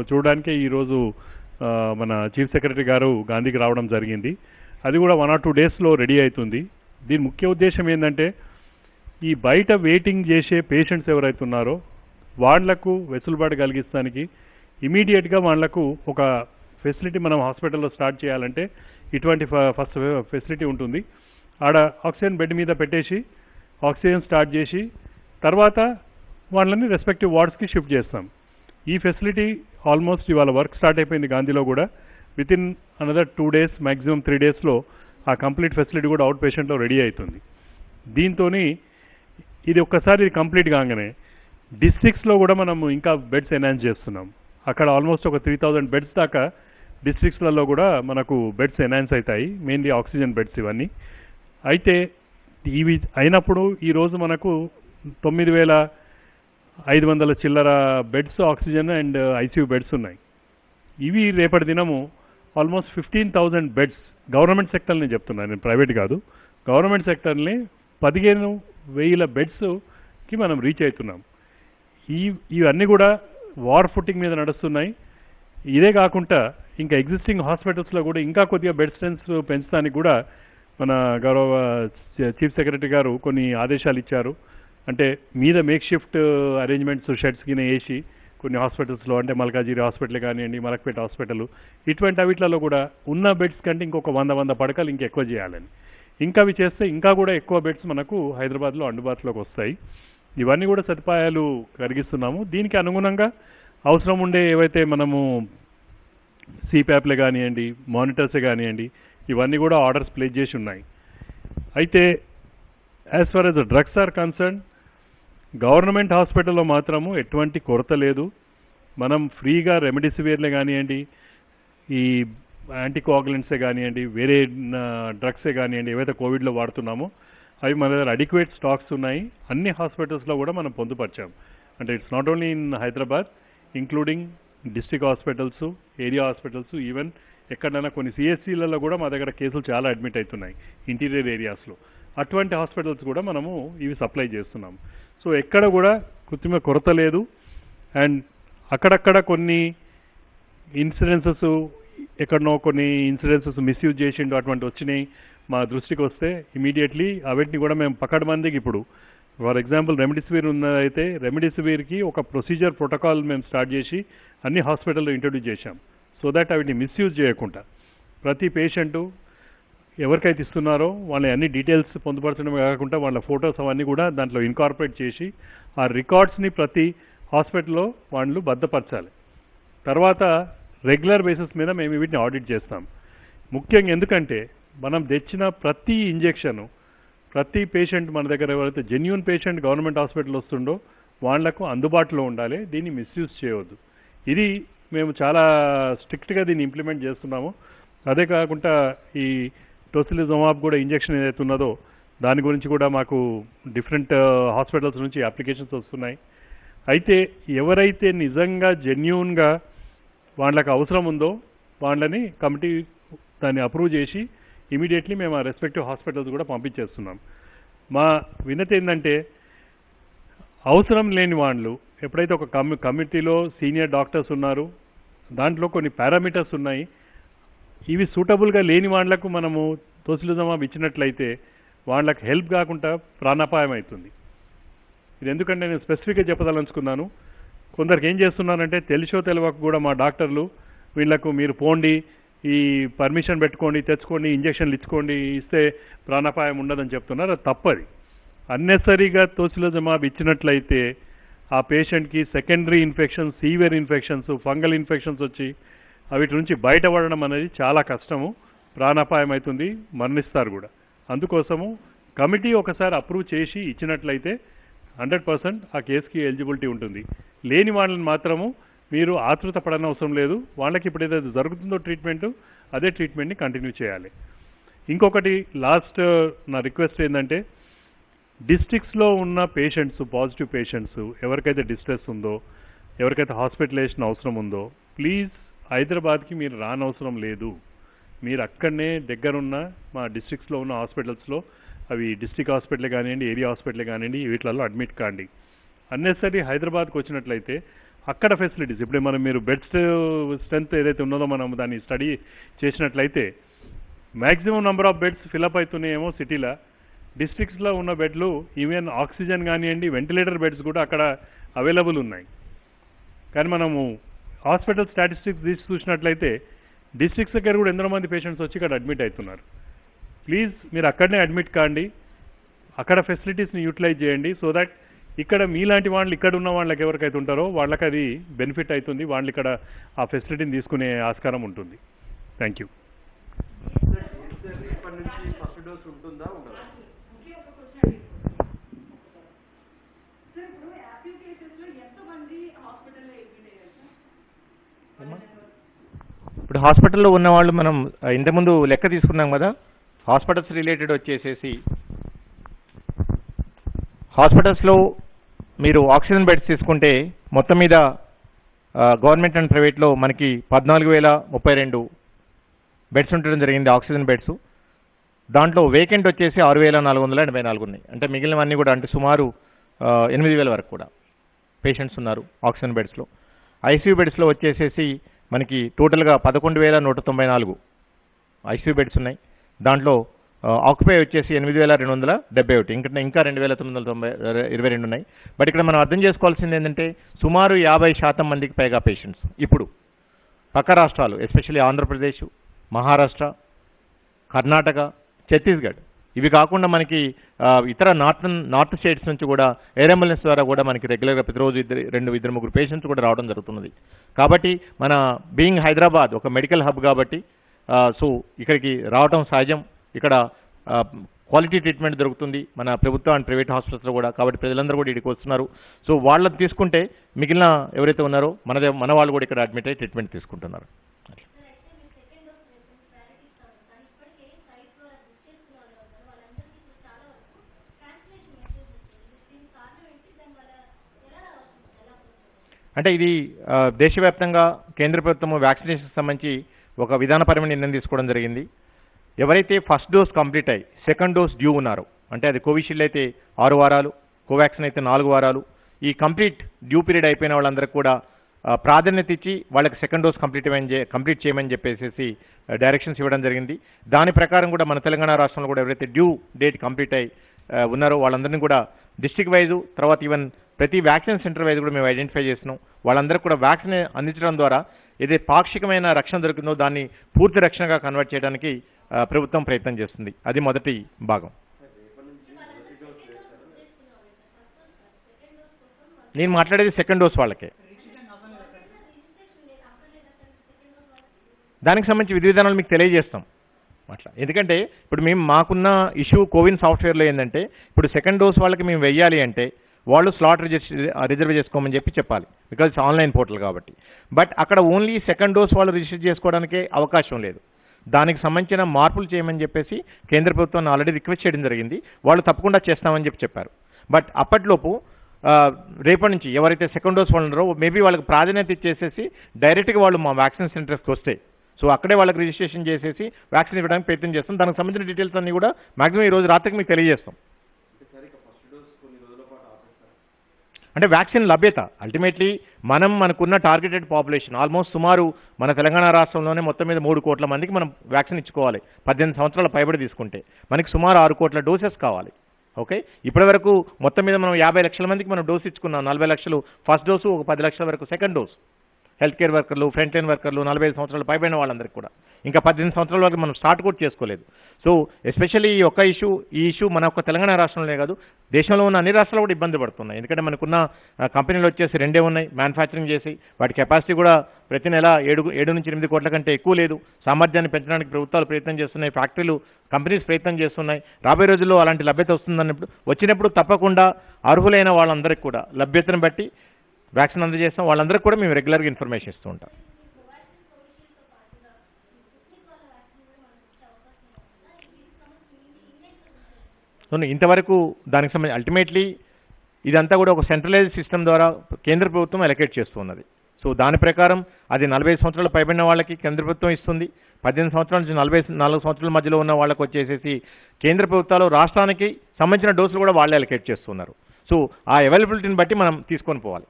చూడడానికే ఈరోజు మన చీఫ్ సెక్రటరీ గారు గాంధీకి రావడం జరిగింది. అది కూడా 1 or 2 డేస్లో రెడీ అవుతుంది. దీని ముఖ్య ఉద్దేశం ఏంటంటే ఈ బయట వెయిటింగ్ చేసే పేషెంట్స్ ఎవరైతే ఉన్నారో వాళ్లకు వెసులుబాటు కలిగించడానికి ఇమీడియట్గా వాళ్లకు ఒక ఫెసిలిటీ మనం హాస్పిటల్లో స్టార్ట్ చేయాలంటే ఇటువంటి ఫస్ట్ ఫెసిలిటీ ఉంటుంది. ఆడ ఆక్సిజన్ బెడ్ మీద పెట్టేసి ఆక్సిజన్ స్టార్ట్ చేసి తర్వాత వాళ్ళని రెస్పెక్టివ్ వార్డ్స్కి షిఫ్ట్ చేస్తాం. ఈ ఫెసిలిటీ ఆల్మోస్ట్ ఇవాళ వర్క్ స్టార్ట్ అయిపోయింది గాంధీలో కూడా. వితిన్ అనదర్ 2 days మ్యాక్సిమం 3 daysలో ఆ కంప్లీట్ ఫెసిలిటీ కూడా అవుట్ పేషెంట్లో రెడీ అవుతుంది. దీంతో ఇది ఒక్కసారి కంప్లీట్ కాగానే డిస్ట్రిక్ట్స్లో కూడా మనము ఇంకా బెడ్స్ ఎన్హాన్స్ చేస్తున్నాం. అక్కడ ఆల్మోస్ట్ ఒక 3000 బెడ్స్ దాకా డిస్ట్రిక్ట్స్లలో కూడా మనకు బెడ్స్ ఎన్హాన్స్ అవుతాయి, మెయిన్లీ ఆక్సిజన్ బెడ్స్ ఇవన్నీ. అయితే ఇవి అయినప్పుడు ఈరోజు మనకు 9500 చిల్లర beds oxygen and ICU beds ఉన్నాయి. ఇవి రేపటి దినము ఆల్మోస్ట్ 15,000 బెడ్స్ గవర్నమెంట్ సెక్టర్ని చెప్తున్నాను, నేను ప్రైవేట్ కాదు, గవర్నమెంట్ సెక్టర్ని 15,000 బెడ్స్కి మనం రీచ్ అవుతున్నాం. ఇవన్నీ కూడా వార్ ఫుటింగ్ మీద నడుస్తున్నాయి. ఇదే కాకుండా ఇంకా ఎగ్జిస్టింగ్ హాస్పిటల్స్లో కూడా ఇంకా కొద్దిగా బెడ్ స్ట్రెంత్స్ పెంచడానికి కూడా మన గౌరవ చీఫ్ సెక్రటరీ గారు కొన్ని ఆదేశాలు ఇచ్చారు. అంటే మీద మేక్ షిఫ్ట్ అరేంజ్మెంట్స్ షెడ్స్ కింద వేసి కొన్ని హాస్పిటల్స్లో, అంటే మల్కాజిగిరి హాస్పిటల్ కానివ్వండి, మలక్పేట హాస్పిటల్, ఇటువంటి వీటిలలో కూడా ఉన్న బెడ్స్ కంటే ఇంకొక 100 పడకలు ఇంకా ఎక్కువ చేయాలని, ఇంకా అవి చేస్తే ఇంకా కూడా ఎక్కువ బెడ్స్ మనకు హైదరాబాద్లో అందుబాటులోకి వస్తాయి. ఇవన్నీ కూడా సదుపాయాలు కలిగిస్తున్నాము. దీనికి అనుగుణంగా అవసరం ఉండే ఏవైతే మనము సిప్యాప్లే కానివ్వండి, మానిటర్సే కానివ్వండి, ఇవన్నీ కూడా ఆర్డర్స్ ప్లేస్ చేసి ఉన్నాయి. అయితే as far as drugs are concern, government హాస్పిటల్లో మాత్రము ఎటువంటి కొరత లేదు. మనం ఫ్రీగా రెమెడిసివిర్లే కానివ్వండి, ఈ యాంటీకోయాగులెంట్సే కానివ్వండి, వేరే డ్రగ్సే కానివ్వండి, ఏవైతే కోవిడ్లో వాడుతున్నామో అవి మన దగ్గర అడిక్వేట్ స్టాక్స్ ఉన్నాయి. అన్ని హాస్పిటల్స్లో కూడా మనం పొందుపరిచాం. అంటే it's not only in Hyderabad, including district hospitals, area hospitals, even ఎక్కడైనా కొన్ని సిఎస్సీలలో కూడా మా దగ్గర కేసులు చాలా అడ్మిట్ అవుతున్నాయి ఇంటీరియర్ ఏరియాస్లో. అటువంటి హాస్పిటల్స్ కూడా మనము ఇవి సప్లై చేస్తున్నాం. సో ఎక్కడ కూడా కృత్రిమ కొరత లేదు. అండ్ అక్కడక్కడ కొన్ని ఇన్సిడెన్సెస్, ఎక్కడనో కొన్ని ఇన్సిడెన్సెస్ మిస్యూజ్ చేసిండు అటువంటి వచ్చినాయి మా దృష్టికి వస్తే ఇమీడియట్లీ అవిటిని కూడా మేము పకడ్బందీకి ఇప్పుడు ఫర్ ఎగ్జాంపుల్ రెమిడిసివిర్ ఉన్నదైతే రెమిడిసివిర్కి ఒక ప్రొసీజర్ ప్రోటోకాల్ మేము స్టార్ట్ చేసి అన్ని హాస్పిటల్లో ఇంట్రడ్యూస్ చేశాం. సో దట్ అవిటిని మిస్యూజ్ చేయకుండా ప్రతి పేషెంటు ఎవరికైతే ఇస్తున్నారో వాళ్ళ అన్ని డీటెయిల్స్ పొందుపరచడమే కాకుండా వాళ్ళ ఫొటోస్ అవన్నీ కూడా దాంట్లో ఇన్కార్పొరేట్ చేసి ఆ రికార్డ్స్ని ప్రతి హాస్పిటల్లో వాళ్ళు భద్రపరచాలి. తర్వాత రెగ్యులర్ బేసిస్ మీద మేము వీటిని ఆడిట్ చేస్తాం. ముఖ్యంగా ఎందుకంటే మనం తెచ్చిన ప్రతి ఇంజెక్షను ప్రతి పేషెంట్ మన దగ్గర ఎవరైతే జెన్యూన్ పేషెంట్ గవర్నమెంట్ హాస్పిటల్ వస్తుండో వాళ్లకు అందుబాటులో ఉండాలి. దీన్ని మిస్యూజ్ చేయవద్దు. ఇది మేము చాలా స్ట్రిక్ట్గా దీన్ని ఇంప్లిమెంట్ చేస్తున్నాము. అదే కాకుండా ఈ టోసిలిజుమాబ్ కూడా ఇంజెక్షన్ ఏదైతే ఉన్నదో దాని గురించి కూడా మాకు డిఫరెంట్ హాస్పిటల్స్ నుంచి అప్లికేషన్స్ వస్తున్నాయి. అయితే ఎవరైతే నిజంగా జెన్యూన్గా వాళ్ళకి అవసరం ఉందో వాళ్ళని కమిటీ దాన్ని అప్రూవ్ చేసి ఇమీడియట్లీ మేము ఆ రెస్పెక్టివ్ హాస్పిటల్స్ కూడా పంపించేస్తున్నాం. మా వినతి ఏంటంటే అవసరం లేని వాళ్ళు ఎప్పుడైతే ఒక కమిటీలో సీనియర్ డాక్టర్స్ ఉన్నారు, దాంట్లో కొన్ని పారామీటర్స్ ఉన్నాయి, ఇవి సూటబుల్గా లేని వాళ్లకు మనము టోసిలిజుమాబ్ ఇచ్చినట్లయితే వాళ్ళకి హెల్ప్ కాకుండా ప్రాణాపాయం అవుతుంది. ఇది ఎందుకంటే నేను స్పెసిఫిక్గా చెప్పదలుచుకున్నాను. కొందరికి ఏం చేస్తున్నారంటే తెలిసో తెలియక కూడా మా డాక్టర్లు వీళ్లకు మీరు పోండి, ఈ పర్మిషన్ పెట్టుకోండి, తెచ్చుకోండి, ఇంజక్షన్లు ఇచ్చుకోండి, ఇస్తే ప్రాణాపాయం ఉండదని చెప్తున్నారు. అది తప్పది. అన్నెసరీగా టోసిలిజుమాబ్ ఇచ్చినట్లయితే ఆ పేషెంట్కి secondary infections, severe infections, fungal infections వచ్చి వీటి నుంచి బయటపడడం అనేది చాలా కష్టము, ప్రాణాపాయం అవుతుంది, మరణిస్తారు కూడా. అందుకోసము కమిటీ ఒకసారి అప్రూవ్ చేసి ఇచ్చినట్లయితే 100% ఆ కేసుకి ఎలిజిబిలిటీ ఉంటుంది. లేని వాళ్ళని మాత్రము మీరు ఆతృత పడనవసరం లేదు. వాళ్ళకి ఇప్పుడు ఏదైతే జరుగుతుందో ట్రీట్మెంటు అదే ట్రీట్మెంట్ని కంటిన్యూ చేయాలి. ఇంకొకటి లాస్ట్ నా రిక్వెస్ట్ ఏంటంటే డిస్ట్రిక్ట్స్లో ఉన్న పేషెంట్స్, పాజిటివ్ పేషెంట్స్ ఎవరికైతే డిస్ట్రెస్ ఉందో, ఎవరికైతే హాస్పిటలైజేషన్ అవసరం ఉందో ప్లీజ్ హైదరాబాద్కి మీరు రానవసరం లేదు. మీరు అక్కడనే దగ్గరున్న మా డిస్ట్రిక్ట్స్లో ఉన్న హాస్పిటల్స్లో, అవి డిస్ట్రిక్ట్ హాస్పిటల్ కానివ్వండి, ఏరియా హాస్పిటల్ కానివ్వండి, వీటిలలో అడ్మిట్ కాండి. అన్నెసరీ హైదరాబాద్కి వచ్చినట్లయితే అక్కడ ఫెసిలిటీస్ ఇప్పుడు మీరు బెడ్ స్ట్రెంత్ ఏదైతే ఉన్నదో మనం దాన్ని స్టడీ చేసినట్లయితే maximum number of beds fill up అవుతున్నాయేమో సిటీలో. డిస్ట్రిక్ట్స్లో ఉన్న బెడ్లు ఈవెన్ ఆక్సిజన్ కానివ్వండి, వెంటిలేటర్ బెడ్స్ కూడా అక్కడ అవైలబుల్ ఉన్నాయి. కానీ మనము హాస్పిటల్ స్టాటిస్టిక్స్ తీసి చూసినట్లయితే డిస్ట్రిక్ట్స్ దగ్గర కూడా ఎంతో మంది పేషెంట్స్ వచ్చి ఇక్కడ అడ్మిట్ అవుతున్నారు. ప్లీజ్ మీరు అక్కడనే అడ్మిట్ కాండి, అక్కడ ఫెసిలిటీస్ని యూటిలైజ్ చేయండి. సో దట్ ఇక్కడ మీలాంటి వాళ్ళు ఇక్కడ ఉన్న వాళ్ళకి ఎవరికైతే ఉంటారో వాళ్ళకి అది బెనిఫిట్ అవుతుంది, వాళ్ళు ఇక్కడ ఆ ఫెసిలిటీని తీసుకునే ఆస్కారం ఉంటుంది. Thank you. ఇప్పుడు హాస్పిటల్లో ఉన్న వాళ్ళు మనం ఇంతకుముందు లెక్క తీసుకున్నాం కదా. హాస్పిటల్స్ రిలేటెడ్ వచ్చేసేసి హాస్పిటల్స్లో మీరు ఆక్సిజన్ బెడ్స్ తీసుకుంటే మొత్తం మీద గవర్నమెంట్ అండ్ ప్రైవేట్లో మనకి 14,032 బెడ్స్ ఉండడం జరిగింది ఆక్సిజన్ బెడ్స్. దాంట్లో వేకెంట్ వచ్చేసి 6,484 ఉన్నాయి. అంటే మిగిలినవన్నీ కూడా అంటే సుమారు 8,000 వరకు కూడా పేషెంట్స్ ఉన్నారు ఆక్సిజన్ బెడ్స్లో. ఐసీయూ బెడ్స్లో వచ్చేసేసి మనకి టోటల్గా 11,194 ఐసీయూ బెడ్స్ ఉన్నాయి. దాంట్లో ఆక్యుపై వచ్చేసి 8,271, ఇంకా 2,922 ఉన్నాయి. బట్ ఇక్కడ మనం అర్థం చేసుకోవాల్సింది ఏంటంటే సుమారు 50% మందికి పైగా పేషెంట్స్ ఇప్పుడు పక్క రాష్ట్రాలు ఎస్పెషల్లీ ఆంధ్రప్రదేశ్, మహారాష్ట్ర, కర్ణాటక, ఛత్తీస్గఢ్ ఇవి కాకుండా మనకి ఇతర నార్త్ స్టేట్స్ నుంచి కూడా ఎయిర్ అంబులెన్స్ ద్వారా కూడా మనకి రెగ్యులర్గా ప్రతిరోజు ఇద్దరు ముగ్గురు పేషెంట్స్ కూడా రావడం జరుగుతున్నది. కాబట్టి మన బీయింగ్ హైదరాబాద్ ఒక మెడికల్ హబ్ కాబట్టి సో ఇక్కడికి రావడం సహజం. ఇక్కడ క్వాలిటీ ట్రీట్మెంట్ దొరుకుతుంది మన ప్రభుత్వ అండ్ ప్రైవేట్ హాస్పిటల్స్లో కూడా. కాబట్టి ప్రజలందరూ కూడా ఇక్కడికి వస్తున్నారు. సో వాళ్ళని తీసుకుంటే మిగిలిన ఎవరైతే ఉన్నారో మన వాళ్ళు కూడా ఇక్కడ అడ్మిట్ అయ్యి ట్రీట్మెంట్ తీసుకుంటున్నారు. అంటే ఇది దేశవ్యాప్తంగా కేంద్ర ప్రభుత్వం వ్యాక్సినేషన్ సంబంధించి ఒక విధానపరమైన నిర్ణయం తీసుకోవడం జరిగింది. ఎవరైతే ఫస్ట్ డోస్ కంప్లీట్ అయ్యి సెకండ్ డోస్ డ్యూ ఉన్నారో, అంటే అది కోవిషీల్డ్ అయితే 6 వారాలు, కోవాక్సిన్ అయితే 4 వారాలు, ఈ కంప్లీట్ డ్యూ పీరియడ్ అయిపోయిన వాళ్ళందరికీ కూడా ప్రాధాన్యత ఇచ్చి వాళ్ళకి సెకండ్ డోస్ కంప్లీట్ చేయమని చెప్పేసి డైరెక్షన్స్ ఇవ్వడం జరిగింది. దాని ప్రకారం కూడా మన తెలంగాణ రాష్ట్రంలో కూడా ఎవరైతే డ్యూ డేట్ కంప్లీట్ అయి ఉన్నారో వాళ్ళందరినీ కూడా డిస్ట్రిక్ట్ వైజు తర్వాత ఈవెన్ ప్రతి వ్యాక్సిన్ సెంటర్ వైజ్ కూడా మేము ఐడెంటిఫై చేస్తున్నాం. వాళ్ళందరికీ కూడా వ్యాక్సిన్ అందించడం ద్వారా ఏదైతే పాక్షికమైన రక్షణ దొరికిందో దాన్ని పూర్తి రక్షణగా కన్వర్ట్ చేయడానికి ప్రభుత్వం ప్రయత్నం చేస్తుంది. అది మొదటి భాగం. నేను మాట్లాడేది సెకండ్ డోస్ వాళ్ళకే. దానికి సంబంధించి విధి విధానాలు మీకు తెలియజేస్తాం అట్లా. ఎందుకంటే ఇప్పుడు మేము మాకున్న ఇష్యూ కోవిన్ సాఫ్ట్వేర్లో ఏంటంటే ఇప్పుడు సెకండ్ డోస్ వాళ్ళకి మేము వెయ్యాలి అంటే వాళ్ళు స్లాట్ రిజర్వ్ చేసుకోమని చెప్పాలి, బికాజ్ ఇట్స్ ఆన్లైన్ పోర్టల్ కాబట్టి. బట్ అక్కడ ఓన్లీ సెకండ్ డోస్ వాళ్ళు రిజిస్టర్ చేసుకోవడానికే అవకాశం లేదు. దానికి సంబంధించిన మార్పులు చేయమని చెప్పేసి కేంద్ర ప్రభుత్వాన్ని ఆల్రెడీ రిక్వెస్ట్ చేయడం జరిగింది. వాళ్ళు తప్పకుండా చేస్తామని చెప్పారు. బట్ అప్పటిలోపు రేపటి నుంచి ఎవరైతే సెకండ్ డోస్ వాళ్ళు ఉన్నారో మేబీ వాళ్ళకి ప్రాధాన్యత ఇచ్చేసేసి డైరెక్ట్గా వాళ్ళు మా వ్యాక్సిన్ సెంటర్స్కి వస్తే సో అక్కడే వాళ్ళకి రిజిస్ట్రేషన్ చేసేసి వ్యాక్సిన్ ఇవ్వడానికి ప్రయత్నం చేస్తాం. దానికి సంబంధించిన డీటెయిల్స్ అన్ని కూడా మాక్సిమం ఈ రోజు రాత్రికి మీకు తెలియజేస్తాం. అంటే వ్యాక్సిన్ లభ్యత అల్టిమేట్లీ మనకున్న టార్గెటెడ్ పాపులేషన్ ఆల్మోస్ట్ సుమారు మన తెలంగాణ రాష్ట్రంలోనే మొత్తం మీద 3 కోట్ల మందికి మనం వ్యాక్సిన్ ఇచ్చుకోవాలి. 18 సంవత్సరాల పైబడి తీసుకుంటే మనకి సుమారు 6 కోట్ల డోసెస్ కావాలి. ఓకే, ఇప్పటి వరకు మొత్తం మీద మనం 50 లక్షల మందికి మనం డోస్ ఇచ్చుకున్నాం. 40 లక్షలు ఫస్ట్ డోసు, ఒక 10 లక్షల వరకు సెకండ్ డోస్. హెల్త్ కేర్ వర్కర్లు, ఫ్రంట్ లైన్ వర్కర్లు, 45 సంవత్సరాలు పైబడిన వాళ్ళందరికీ కూడా, ఇంకా 18 సంవత్సరాల వరకు మనం స్టార్ట్ కూడా చేసుకోలేదు. సో ఎస్పెషల్లీ ఈ ఇష్యూ మన ఒక్క తెలంగాణ రాష్ట్రంలోనే కాదు, దేశంలో ఉన్న అన్ని రాష్ట్రాలు కూడా ఇబ్బంది పడుతున్నాయి. ఎందుకంటే మనకున్న కంపెనీలు వచ్చేసి 2 ఉన్నాయి మ్యానుఫ్యాక్చరింగ్ చేసి, వాటి కెపాసిటీ కూడా ప్రతి నెల 7 నుంచి 8 కోట్ల కంటే ఎక్కువ లేదు. సామర్థ్యాన్ని పెంచడానికి ప్రభుత్వాలు ప్రయత్నం చేస్తున్నాయి, ఫ్యాక్టరీలు కంపెనీస్ ప్రయత్నం చేస్తున్నాయి. రాబోయే రోజుల్లో అలాంటి లభ్యత వచ్చినప్పుడు తప్పకుండా అర్హులైన వాళ్ళందరికీ కూడా లభ్యతను బట్టి వ్యాక్సిన్ అందజేస్తాం. వాళ్ళందరికీ కూడా మేము రెగ్యులర్గా ఇన్ఫర్మేషన్ ఇస్తూ ఉంటాం. ఇంతవరకు దానికి సంబంధించి అల్టిమేట్లీ ఇదంతా కూడా ఒక సెంట్రలైజ్డ్ సిస్టమ్ ద్వారా కేంద్ర ప్రభుత్వం అలొకేట్ చేస్తున్నది. సో దాని ప్రకారం అది 45 సంవత్సరాలు పైబడిన వాళ్ళకి కేంద్ర ప్రభుత్వం ఇస్తుంది. 18 సంవత్సరాల నుంచి 44 సంవత్సరాల మధ్యలో ఉన్న వాళ్ళకి వచ్చేసేసి కేంద్ర ప్రభుత్వాలు రాష్ట్రానికి సంబంధించిన డోసులు కూడా వాళ్ళే అలొకేట్ చేస్తున్నారు. సో ఆ అవైలబిలిటీని బట్టి మనం తీసుకొని పోవాలి.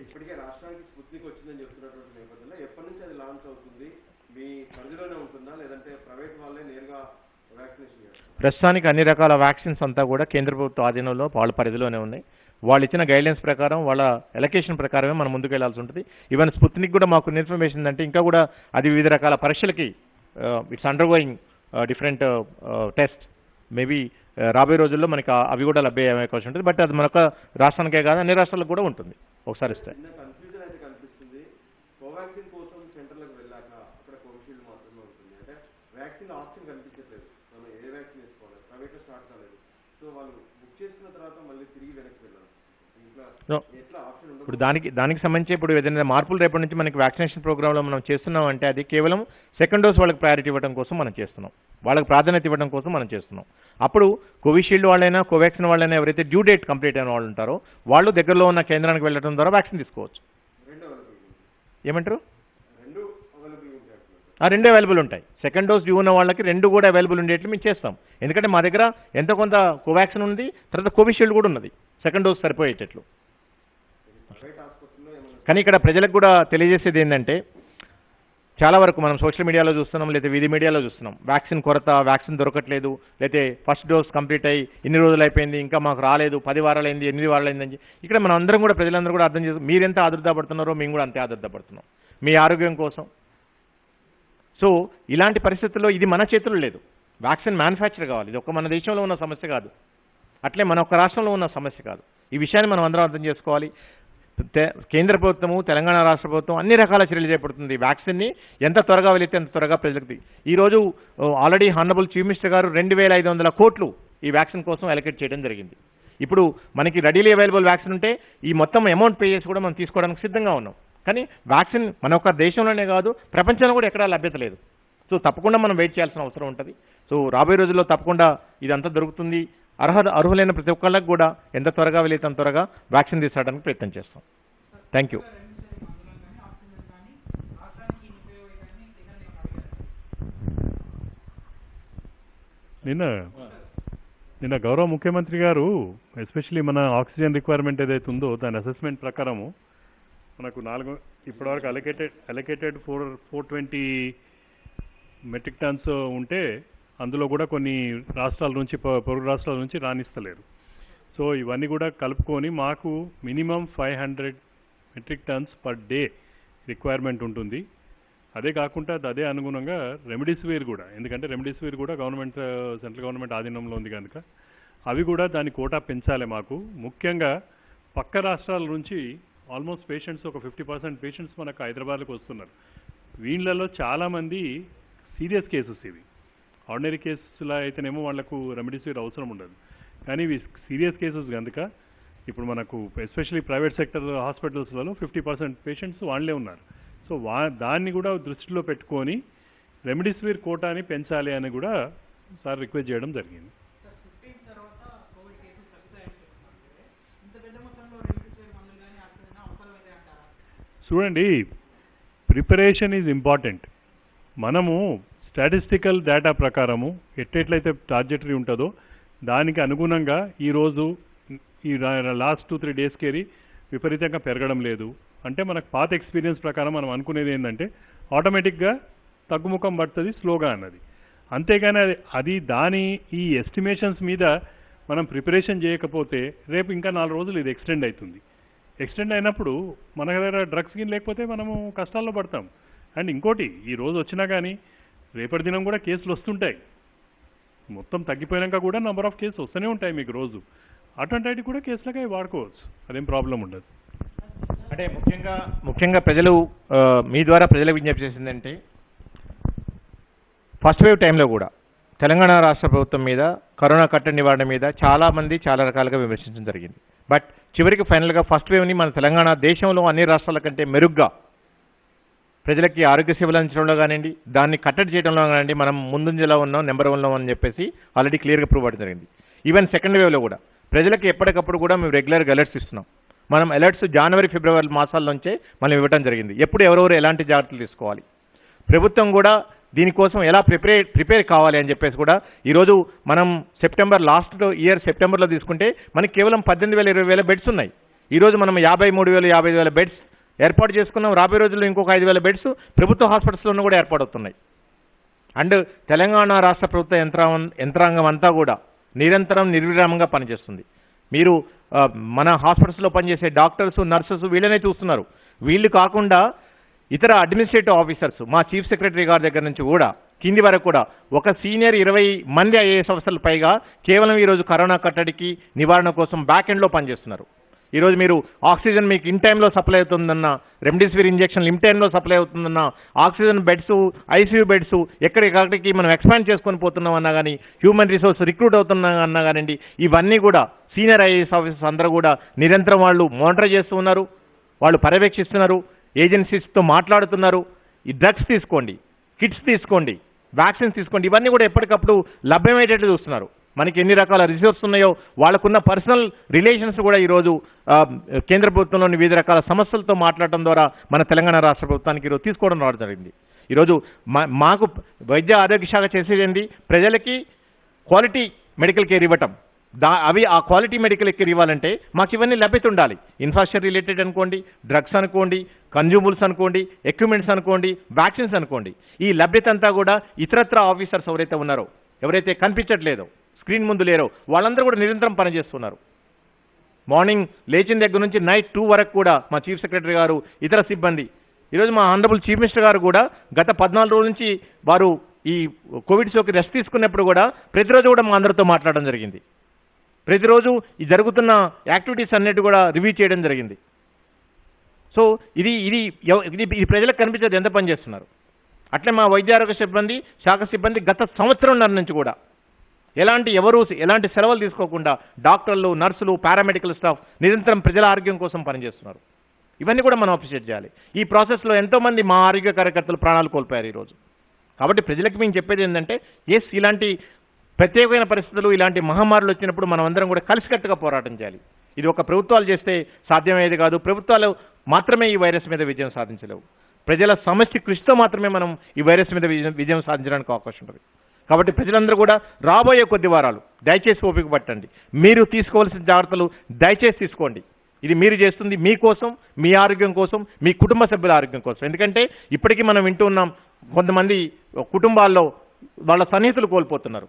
ఇప్పటికే రాష్ట్రానికి స్పుత్నిక్ వచ్చిందని చెప్తున్నటువంటి నేపథ్యంలో ఎప్పటి నుంచి అది లాంచ్ అవుతుంది? మీ పరిధిలోనే ఉంటుందా లేదంటే ప్రైవేట్ వాళ్ళే నేరుగా వ్యాక్సినేషన్ చేస్తారు? ప్రస్తుతానికి అన్ని రకాల వ్యాక్సిన్స్ అంతా కూడా కేంద్ర ప్రభుత్వ ఆధీనంలో వాళ్ళ పరిధిలోనే ఉన్నాయి. వాళ్ళు ఇచ్చిన గైడ్లైన్స్ ప్రకారం వాళ్ళ ఎలకేషన్ ప్రకారమే మనం ముందుకు వెళ్లాల్సి ఉంటుంది. ఈవెన్ స్పుత్నిక్ కూడా మాకు ఇన్ఫర్మేషన్ అంటే ఇంకా కూడా అది వివిధ రకాల పరీక్షలకి it's undergoing different test. Maybe రాబోయే రోజుల్లో మనకి అవి కూడా లభ్య అవకాశం ఉంటుంది. బట్ అది మనకు రాష్ట్రానికే కాదు అన్ని రాష్ట్రాలకు కూడా ఉంటుంది. ఒకసారి ఇస్తే కన్ఫ్యూజన్ అయితే కనిపిస్తుంది. కోవాక్సిన్ కోసం సెంటర్లకు వెళ్ళాక అక్కడ కోవిషీల్డ్ మాత్రమే ఉంటుంది. అంటే వ్యాక్సిన్ ఆప్షన్ కనిపించట్లేదు. మనం ఏ వ్యాక్సిన్ వేసుకోవాలి, ప్రైవేట్లో స్టార్ట్ కాలేదు. సో వాళ్ళు బుక్ చేసుకున్న తర్వాత మళ్ళీ తిరిగి వెనక్కి వెళ్ళాలి. ఎట్లా ఆప్షన్ ఉండదు. ఇప్పుడు దానికి సంబంధించి ఇప్పుడు ఏదైనా మార్పులు రేపటి నుంచి మనకి వ్యాక్సినేషన్ ప్రోగ్రాంలో మనం చేస్తున్నాం అంటే అది కేవలం సెకండ్ డోస్ వాళ్ళకి ప్రయారిటీ ఇవ్వడం కోసం మనం చేస్తున్నాం, వాళ్ళకి ప్రాధాన్యత ఇవ్వడం కోసం మనం చేస్తున్నాం. అప్పుడు కోవిషీల్డ్ వాళ్ళైనా కోవాక్సిన్ వాళ్ళైనా ఎవరైతే డ్యూ డేట్ కంప్లీట్ అయిన వాళ్ళు ఉంటారో వాళ్ళు దగ్గరలో ఉన్న కేంద్రానికి వెళ్ళడం ద్వారా వ్యాక్సిన్ తీసుకోవచ్చు. ఏమంటారు? రెండు అవైలబుల్ ఉంటాయి. సెకండ్ డోస్ డ్యూ ఉన్న వాళ్ళకి 2 కూడా అవైలబుల్ ఉండేట్లు మేము చేస్తాం. ఎందుకంటే మా దగ్గర ఎంతో కొంత కోవాక్సిన్ ఉంది, తర్వాత కోవిషీల్డ్ కూడా ఉన్నది సెకండ్ డోస్ సరిపోయేటట్లు. కానీ ఇక్కడ ప్రజలకు కూడా తెలియజేసేది ఏంటంటే చాలా వరకు మనం సోషల్ మీడియాలో చూస్తున్నాం, లేదా వీధి మీడియాలో చూస్తున్నాం వ్యాక్సిన్ కొరత, వ్యాక్సిన్ దొరకట్లేదు, లేకపోతే ఫస్ట్ డోస్ కంప్లీట్ అయ్యి ఇన్ని రోజులు అయిపోయింది ఇంకా మాకు రాలేదు, 10 వారాలైంది 8 వారాలైందని. ఇక్కడ మనం అందరం కూడా ప్రజలందరూ కూడా అర్థం చేస్తాం, మీరెంత ఆదుర్దాపడుతున్నారో మేము కూడా అంతే ఆదుర్దాపడుతున్నాం మీ ఆరోగ్యం కోసం. సో ఇలాంటి పరిస్థితుల్లో ఇది మన చేతుల్లో లేదు. వ్యాక్సిన్ మ్యానుఫ్యాక్చర్ కావాలి. ఇది ఒక్క మన దేశంలో ఉన్న సమస్య కాదు, అట్లే మన ఒక్క రాష్ట్రంలో ఉన్న సమస్య కాదు. ఈ విషయాన్ని మనం అందరం అర్థం చేసుకోవాలి. కేంద్ర ప్రభుత్వము, తెలంగాణ రాష్ట్ర ప్రభుత్వం అన్ని రకాల చర్యలు చేపడుతుంది. వ్యాక్సిన్ని ఎంత త్వరగా వెళితే అంత త్వరగా ప్రజలకు. ఈరోజు ఆల్రెడీ హానరబుల్ చీఫ్ మినిస్టర్ గారు 2500 కోట్లు ఈ వ్యాక్సిన్ కోసం అలొకేట్ చేయడం జరిగింది. ఇప్పుడు మనకి రెడీలీ అవైలబుల్ వ్యాక్సిన్ ఉంటే ఈ మొత్తం అమౌంట్ పే చేసి కూడా మనం తీసుకోవడానికి సిద్ధంగా ఉన్నాం. కానీ వ్యాక్సిన్ మన ఒక్క దేశంలోనే కాదు ప్రపంచంలో కూడా ఎక్కడా లభ్యత లేదు. సో తప్పకుండా మనం వెయిట్ చేయాల్సిన అవసరం ఉంటుంది. సో రాబోయే రోజుల్లో తప్పకుండా ఇదంతా దొరుకుతుంది. అర్హులైన ప్రతి ఒక్కళ్ళకి కూడా ఎంత త్వరగా వెళితే అంత త్వరగా వ్యాక్సిన్ తీసుకోవడానికి ప్రయత్నం చేస్తాం. Thank you. నిన్న గౌరవ ముఖ్యమంత్రి గారు ఎస్పెషలీ మన ఆక్సిజన్ రిక్వైర్మెంట్ ఏదైతే ఉందో దాని అసెస్మెంట్ ప్రకారము మనకు ఇప్పటివరకు అలొకేటెడ్ 420 మెట్రిక్ టన్స్ ఉంటే అందులో కూడా కొన్ని రాష్ట్రాల నుంచి పొరుగు రాష్ట్రాల నుంచి రాణిస్తలేరు. సో ఇవన్నీ కూడా కలుపుకొని మాకు minimum 500 metric tons per day requirement ఉంటుంది. అదే కాకుండా అదే అనుగుణంగా రెమ్డెసివిర్ కూడా, ఎందుకంటే రెమ్డెసివిర్ కూడా సెంట్రల్ గవర్నమెంట్ ఆధీనంలో ఉంది కనుక అవి కూడా దాని కోటా పెంచాలి మాకు. ముఖ్యంగా పక్క రాష్ట్రాల నుంచి ఆల్మోస్ట్ పేషెంట్స్ ఒక 50% పేషెంట్స్ మనకు హైదరాబాద్కి వస్తున్నారు. వీళ్ళలో చాలామంది సీరియస్ కేసెస్ ఇవి. ఆర్డినరీ కేసులా అయితేనేమో వాళ్లకు రెమ్డెసివిర్ అవసరం ఉండదు, కానీ ఇవి సీరియస్ కేసెస్ కనుక ఇప్పుడు మనకు ఎస్పెషల్లీ ప్రైవేట్ సెక్టర్ హాస్పిటల్స్లలో 50% పేషెంట్స్ వాళ్ళే ఉన్నారు. సో దాన్ని కూడా దృష్టిలో పెట్టుకొని రెమ్డెసివిర్ కోటాని పెంచాలి అని కూడా సార్ రిక్వెస్ట్ చేయడం జరిగింది. చూడండి, ప్రిపరేషన్ ఈజ్ ఇంపార్టెంట్. మనము స్టాటిస్టికల్ డేటా ప్రకారము ఎట్లయితే టార్జెటరీ ఉంటుందో దానికి అనుగుణంగా ఈరోజు ఈ లాస్ట్ 2-3 డేస్కి విపరీతంగా పెరగడం లేదు. అంటే మనకు పాత ఎక్స్పీరియన్స్ ప్రకారం మనం అనుకునేది ఏంటంటే ఆటోమేటిక్గా తగ్గుముఖం పడుతుంది స్లోగా అన్నది. అంతేగాని ఈ ఎస్టిమేషన్స్ మీద మనం ప్రిపరేషన్ చేయకపోతే రేపు ఇంకా 4 రోజులు ఇది ఎక్స్టెండ్ అవుతుంది. ఎక్స్టెండ్ అయినప్పుడు మన దగ్గర డ్రగ్స్ గిన్ లేకపోతే మనము కష్టాల్లో పడతాం. అండ్ ఇంకోటి, ఈ రోజు వచ్చినా కానీ రేపటి దినం కూడా కేసులు వస్తుంటాయి. మొత్తం తగ్గిపోయాక కూడా నెంబర్ ఆఫ్ కేసులు వస్తూనే ఉంటాయి మీకు రోజు. అటువంటి కూడా కేసులకి అవి వాడుకోవచ్చు, అదేం ప్రాబ్లం ఉండదు. అంటే ముఖ్యంగా ప్రజలు మీ ద్వారా ప్రజలకు విజ్ఞప్తి చేసిందంటే, ఫస్ట్ వేవ్ టైంలో కూడా తెలంగాణ రాష్ట్ర ప్రభుత్వం మీద కరోనా కట్టడి నివారణ మీద చాలామంది చాలా రకాలుగా విమర్శించడం జరిగింది. బట్ చివరికి ఫైనల్గా ఫస్ట్ వేవ్ని మన తెలంగాణ దేశంలో అన్ని రాష్ట్రాల కంటే మెరుగ్గా ప్రజలకి ఆరోగ్య సేవలు అందించడంలో కానివ్వండి, దాన్ని కట్టడి చేయడంలో కానివ్వండి మనం ముందంజలో ఉన్నాం, నెంబర్ 1లో అని చెప్పేసి ఆల్రెడీ క్లియర్గా ప్రూవ్ అవ్వడం జరిగింది. ఈవెన్ సెకండ్ వేవ్లో కూడా ప్రజలకి ఎప్పటికప్పుడు కూడా మేము రెగ్యులర్గా అలర్ట్స్ ఇస్తున్నాం. మనం అలర్ట్స్ జనవరి, ఫిబ్రవరి మాసాల నుంచే మనం ఇవ్వడం జరిగింది. ఎప్పుడు ఎవరెవరు ఎలాంటి జాగ్రత్తలు తీసుకోవాలి, ప్రభుత్వం కూడా దీనికోసం ఎలా ప్రిపేర్ కావాలి అని చెప్పేసి కూడా ఈరోజు మనం లాస్ట్ ఇయర్ సెప్టెంబర్లో తీసుకుంటే మనకి కేవలం 18,000-20,000 బెడ్స్ ఉన్నాయి. ఈరోజు మనం 53,000-55,000 బెడ్స్ ఏర్పాటు చేసుకున్నాం. రాబోయే రోజుల్లో ఇంకొక 5,000 బెడ్స్ ప్రభుత్వ హాస్పిటల్స్లోనూ కూడా ఏర్పాటవుతున్నాయి. అండ్ తెలంగాణ రాష్ట్ర ప్రభుత్వ యంత్రాంగం అంతా కూడా నిరంతరం నిర్విరామంగా పనిచేస్తుంది. మీరు మన హాస్పిటల్స్లో పనిచేసే డాక్టర్స్, నర్సెస్ వీళ్ళనే చూస్తున్నారు. వీళ్ళు కాకుండా ఇతర అడ్మినిస్ట్రేటివ్ ఆఫీసర్స్, మా చీఫ్ సెక్రటరీ గారి దగ్గర నుంచి కూడా కింది వరకు కూడా ఒక సీనియర్ 20 మంది ఐఏఎస్ ఆఫీసర్ల పైగా కేవలం ఈరోజు కరోనా కట్టడికి నివారణ కోసం బ్యాక్ ఎండ్లో పనిచేస్తున్నారు. ఈరోజు మీరు ఆక్సిజన్ మీకు ఇన్ టైంలో సప్లై అవుతుందన్న, రెమ్డెసివిర్ ఇంజెక్షన్ ఇన్ టైంలో సప్లై అవుతుందన్న, ఆక్సిజన్ బెడ్స్, ఐసీయూ బెడ్స్ ఎక్కడికి మనం ఎక్స్పాండ్ చేసుకొని పోతున్నాం అన్నా కానీ, హ్యూమన్ రిసోర్స్ రిక్రూట్ అవుతున్నా అన్నా కానివ్వండి, ఇవన్నీ కూడా సీనియర్ ఐఏఎస్ ఆఫీసర్స్ అందరూ కూడా నిరంతరం వాళ్ళు మానిటర్ చేస్తూ ఉన్నారు, వాళ్ళు పర్యవేక్షిస్తున్నారు, ఏజెన్సీస్తో మాట్లాడుతున్నారు. ఈ డ్రగ్స్ తీసుకోండి, కిట్స్ తీసుకోండి, వ్యాక్సిన్స్ తీసుకోండి, ఇవన్నీ కూడా ఎప్పటికప్పుడు లభ్యమయ్యేటట్లు చూస్తున్నారు. మనకి ఎన్ని రకాల రిసోర్స్ ఉన్నాయో వాళ్ళకున్న పర్సనల్ రిలేషన్స్ కూడా ఈరోజు కేంద్ర ప్రభుత్వంలోని వివిధ రకాల సమస్యలతో మాట్లాడటం ద్వారా మన తెలంగాణ రాష్ట్ర ప్రభుత్వానికి ఈరోజు తీసుకోవడం రావడం జరిగింది. ఈరోజు మాకు వైద్య ఆరోగ్య శాఖ చేసేది ఏంటి, ప్రజలకి క్వాలిటీ మెడికల్ కేర్ ఇవ్వటం. ఆ క్వాలిటీ మెడికల్ కేర్ ఇవ్వాలంటే మాకు ఇవన్నీ లభ్యత ఉండాలి. ఇన్ఫ్రాస్ట్రక్చర్ రిలేటెడ్ అనుకోండి, డ్రగ్స్ అనుకోండి, కన్జ్యూమబుల్స్ అనుకోండి, ఎక్విప్మెంట్స్ అనుకోండి, వ్యాక్సిన్స్ అనుకోండి, ఈ లభ్యత అంతా కూడా ఇతరత్ర ఆఫీసర్స్ ఎవరైతే ఉన్నారో, ఎవరైతే కనిపించట్లేదో, స్క్రీన్ ముందు లేరో, వాళ్ళందరూ కూడా నిరంతరం పనిచేస్తున్నారు. మార్నింగ్ లేచిన దగ్గర నుంచి నైట్ 2 వరకు కూడా మా చీఫ్ సెక్రటరీ గారు, ఇతర సిబ్బంది, ఈరోజు మా ఆనరబుల్ చీఫ్ మినిస్టర్ గారు కూడా గత 14 రోజుల నుంచి వారు ఈ కోవిడ్ సోకి రెస్ట్ తీసుకున్నప్పుడు కూడా ప్రతిరోజు కూడా మా అందరితో మాట్లాడడం జరిగింది. ప్రతిరోజు ఈ జరుగుతున్న యాక్టివిటీస్ అన్నిటి కూడా రివ్యూ చేయడం జరిగింది. సో ఇది ప్రజలకు కనిపించేది ఎంత పని చేస్తున్నారు. అట్లే మా వైద్య ఆరోగ్య సిబ్బంది, శాఖ సిబ్బంది గత సంవత్సరంన్నర నుంచి కూడా ఎలాంటి సెలవులు తీసుకోకుండా డాక్టర్లు, నర్సులు, పారామెడికల్ స్టాఫ్ నిరంతరం ప్రజల ఆరోగ్యం కోసం పనిచేస్తున్నారు. ఇవన్నీ కూడా మనం అప్రిషియేట్ చేయాలి. ఈ ప్రాసెస్లో ఎంతోమంది మా ఆరోగ్య కార్యకర్తలు ప్రాణాలు కోల్పోయారు ఈరోజు. కాబట్టి ప్రజలకు మేము చెప్పేది ఏంటంటే, ఇలాంటి ప్రత్యేకమైన పరిస్థితులు, ఇలాంటి మహమ్మారులు వచ్చినప్పుడు మనం అందరం కూడా కలిసికట్టుగా పోరాటం చేయాలి. ఇది ఒక ప్రభుత్వాలు చేస్తే సాధ్యమయ్యేది కాదు. ప్రభుత్వాలు మాత్రమే ఈ వైరస్ మీద విజయం సాధించలేవు. ప్రజల సమష్టి కృషితో మాత్రమే మనం ఈ వైరస్ మీద విజయం సాధించడానికి అవకాశం ఉంటుంది. కాబట్టి ప్రజలందరూ కూడా రాబోయే కొద్ది వారాలు దయచేసి ఓపిక పట్టండి. మీరు తీసుకోవాల్సిన జాగ్రత్తలు దయచేసి తీసుకోండి. ఇది మీరు చేస్తుంది మీకోసం, మీ ఆరోగ్యం కోసం, మీ కుటుంబ సభ్యుల ఆరోగ్యం కోసం. ఎందుకంటే ఇప్పటికీ మనం వింటూ ఉన్నాం, కొంతమంది కుటుంబాల్లో వాళ్ళ సన్నిహితులు కోల్పోతున్నారు.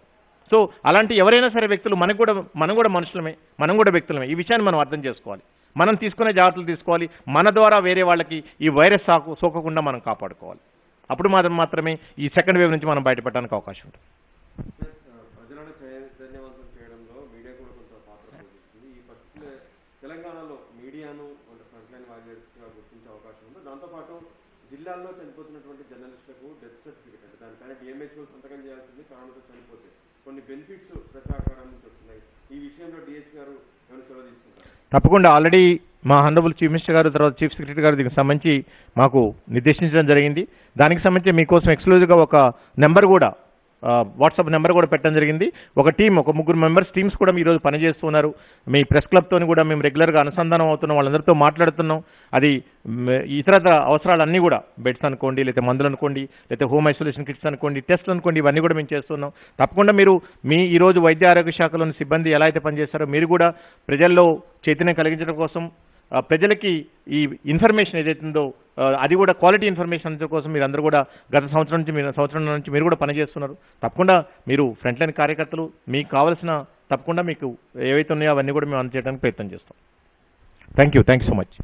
సో అలాంటి ఎవరైనా సరే వ్యక్తులు మనం కూడా మనుషులమే, మనం కూడా వ్యక్తులమే. ఈ విషయాన్ని మనం అర్థం చేసుకోవాలి. మనం తీసుకునే జాగ్రత్తలు తీసుకోవాలి. మన ద్వారా వేరే వాళ్ళకి ఈ వైరస్ సోకకుండా మనం కాపాడుకోవాలి. అప్పుడు మాత్రమే ఈ సెకండ్ వేవ్ నుంచి మనం బయటపడడానికి అవకాశం ఉంటుంది. ప్రజలను చైతన్యవంతం చేయడంలో మీడియా కూడా కొంత పాత్ర పోషిస్తుంది. ఈ పరిస్థితుల్లో తెలంగాణలో మీడియాను ఫ్రంట్ లైన్ వారియర్స్గా గుర్తించే అవకాశం ఉంది. దాంతోపాటు జిల్లాల్లో చనిపోతున్నటువంటి జర్నలిస్టులకు డెత్ సర్టిఫికేట్, అంటే దానిపైన డిఎంహెచ్ఓ సంతకం చేయాల్సింది, కరోనాతో చనిపోతే కొన్ని బెనిఫిట్స్ ప్రజాకారం నుంచి వస్తున్నాయి. ఈ విషయంలో డిహెచ్ గారు ఏమైనా చొరవ తీసుకుంటారు? తప్పకుండా. ఆల్రెడీ మా హనరబుల్ చీఫ్ మినిస్టర్ గారు, తర్వాత చీఫ్ సెక్రటరీ గారు దీనికి సంబంధించి మాకు నిర్దేశించడం జరిగింది. దానికి సంబంధించి మీకోసం ఎక్స్క్లూజివ్గా ఒక నెంబర్ కూడా, వాట్సాప్ నెంబర్ కూడా పెట్టడం జరిగింది. ఒక 3 మెంబర్స్ టీమ్స్ కూడా ఈరోజు పనిచేస్తున్నారు. మీ ప్రెస్ క్లబ్తో కూడా మేము రెగ్యులర్గా అనుసంధానం అవుతున్నాం, వాళ్ళందరితో మాట్లాడుతున్నాం. అది ఇతర అవసరాలన్నీ కూడా, బెడ్స్ అనుకోండి, లేకపోతే మందులు అనుకోండి, లేకపోతే హోమ్ ఐసోలేషన్ కిట్స్ అనుకోండి, టెస్ట్లు అనుకోండి, ఇవన్నీ కూడా మేము చేస్తున్నాం. తప్పకుండా మీరు ఈరోజు వైద్య ఆరోగ్య శాఖలోని సిబ్బంది ఎలా అయితే పనిచేస్తారో మీరు కూడా ప్రజల్లో చైతన్యం కలిగించడం కోసం, ప్రజలకి ఈ ఇన్ఫర్మేషన్ ఏదైతుందో అది కూడా క్వాలిటీ ఇన్ఫర్మేషన్ కోసం మీరు అందరూ కూడా గత సంవత్సరం నుంచి మీరు కూడా పనిచేస్తున్నారు. తప్పకుండా మీరు ఫ్రంట్ లైన్ కార్యకర్తలు, మీకు కావాల్సిన తప్పకుండా మీకు ఏవైతే ఉన్నాయో అవన్నీ కూడా మేము అందజేయడానికి ప్రయత్నం చేస్తాం. Thank you so much.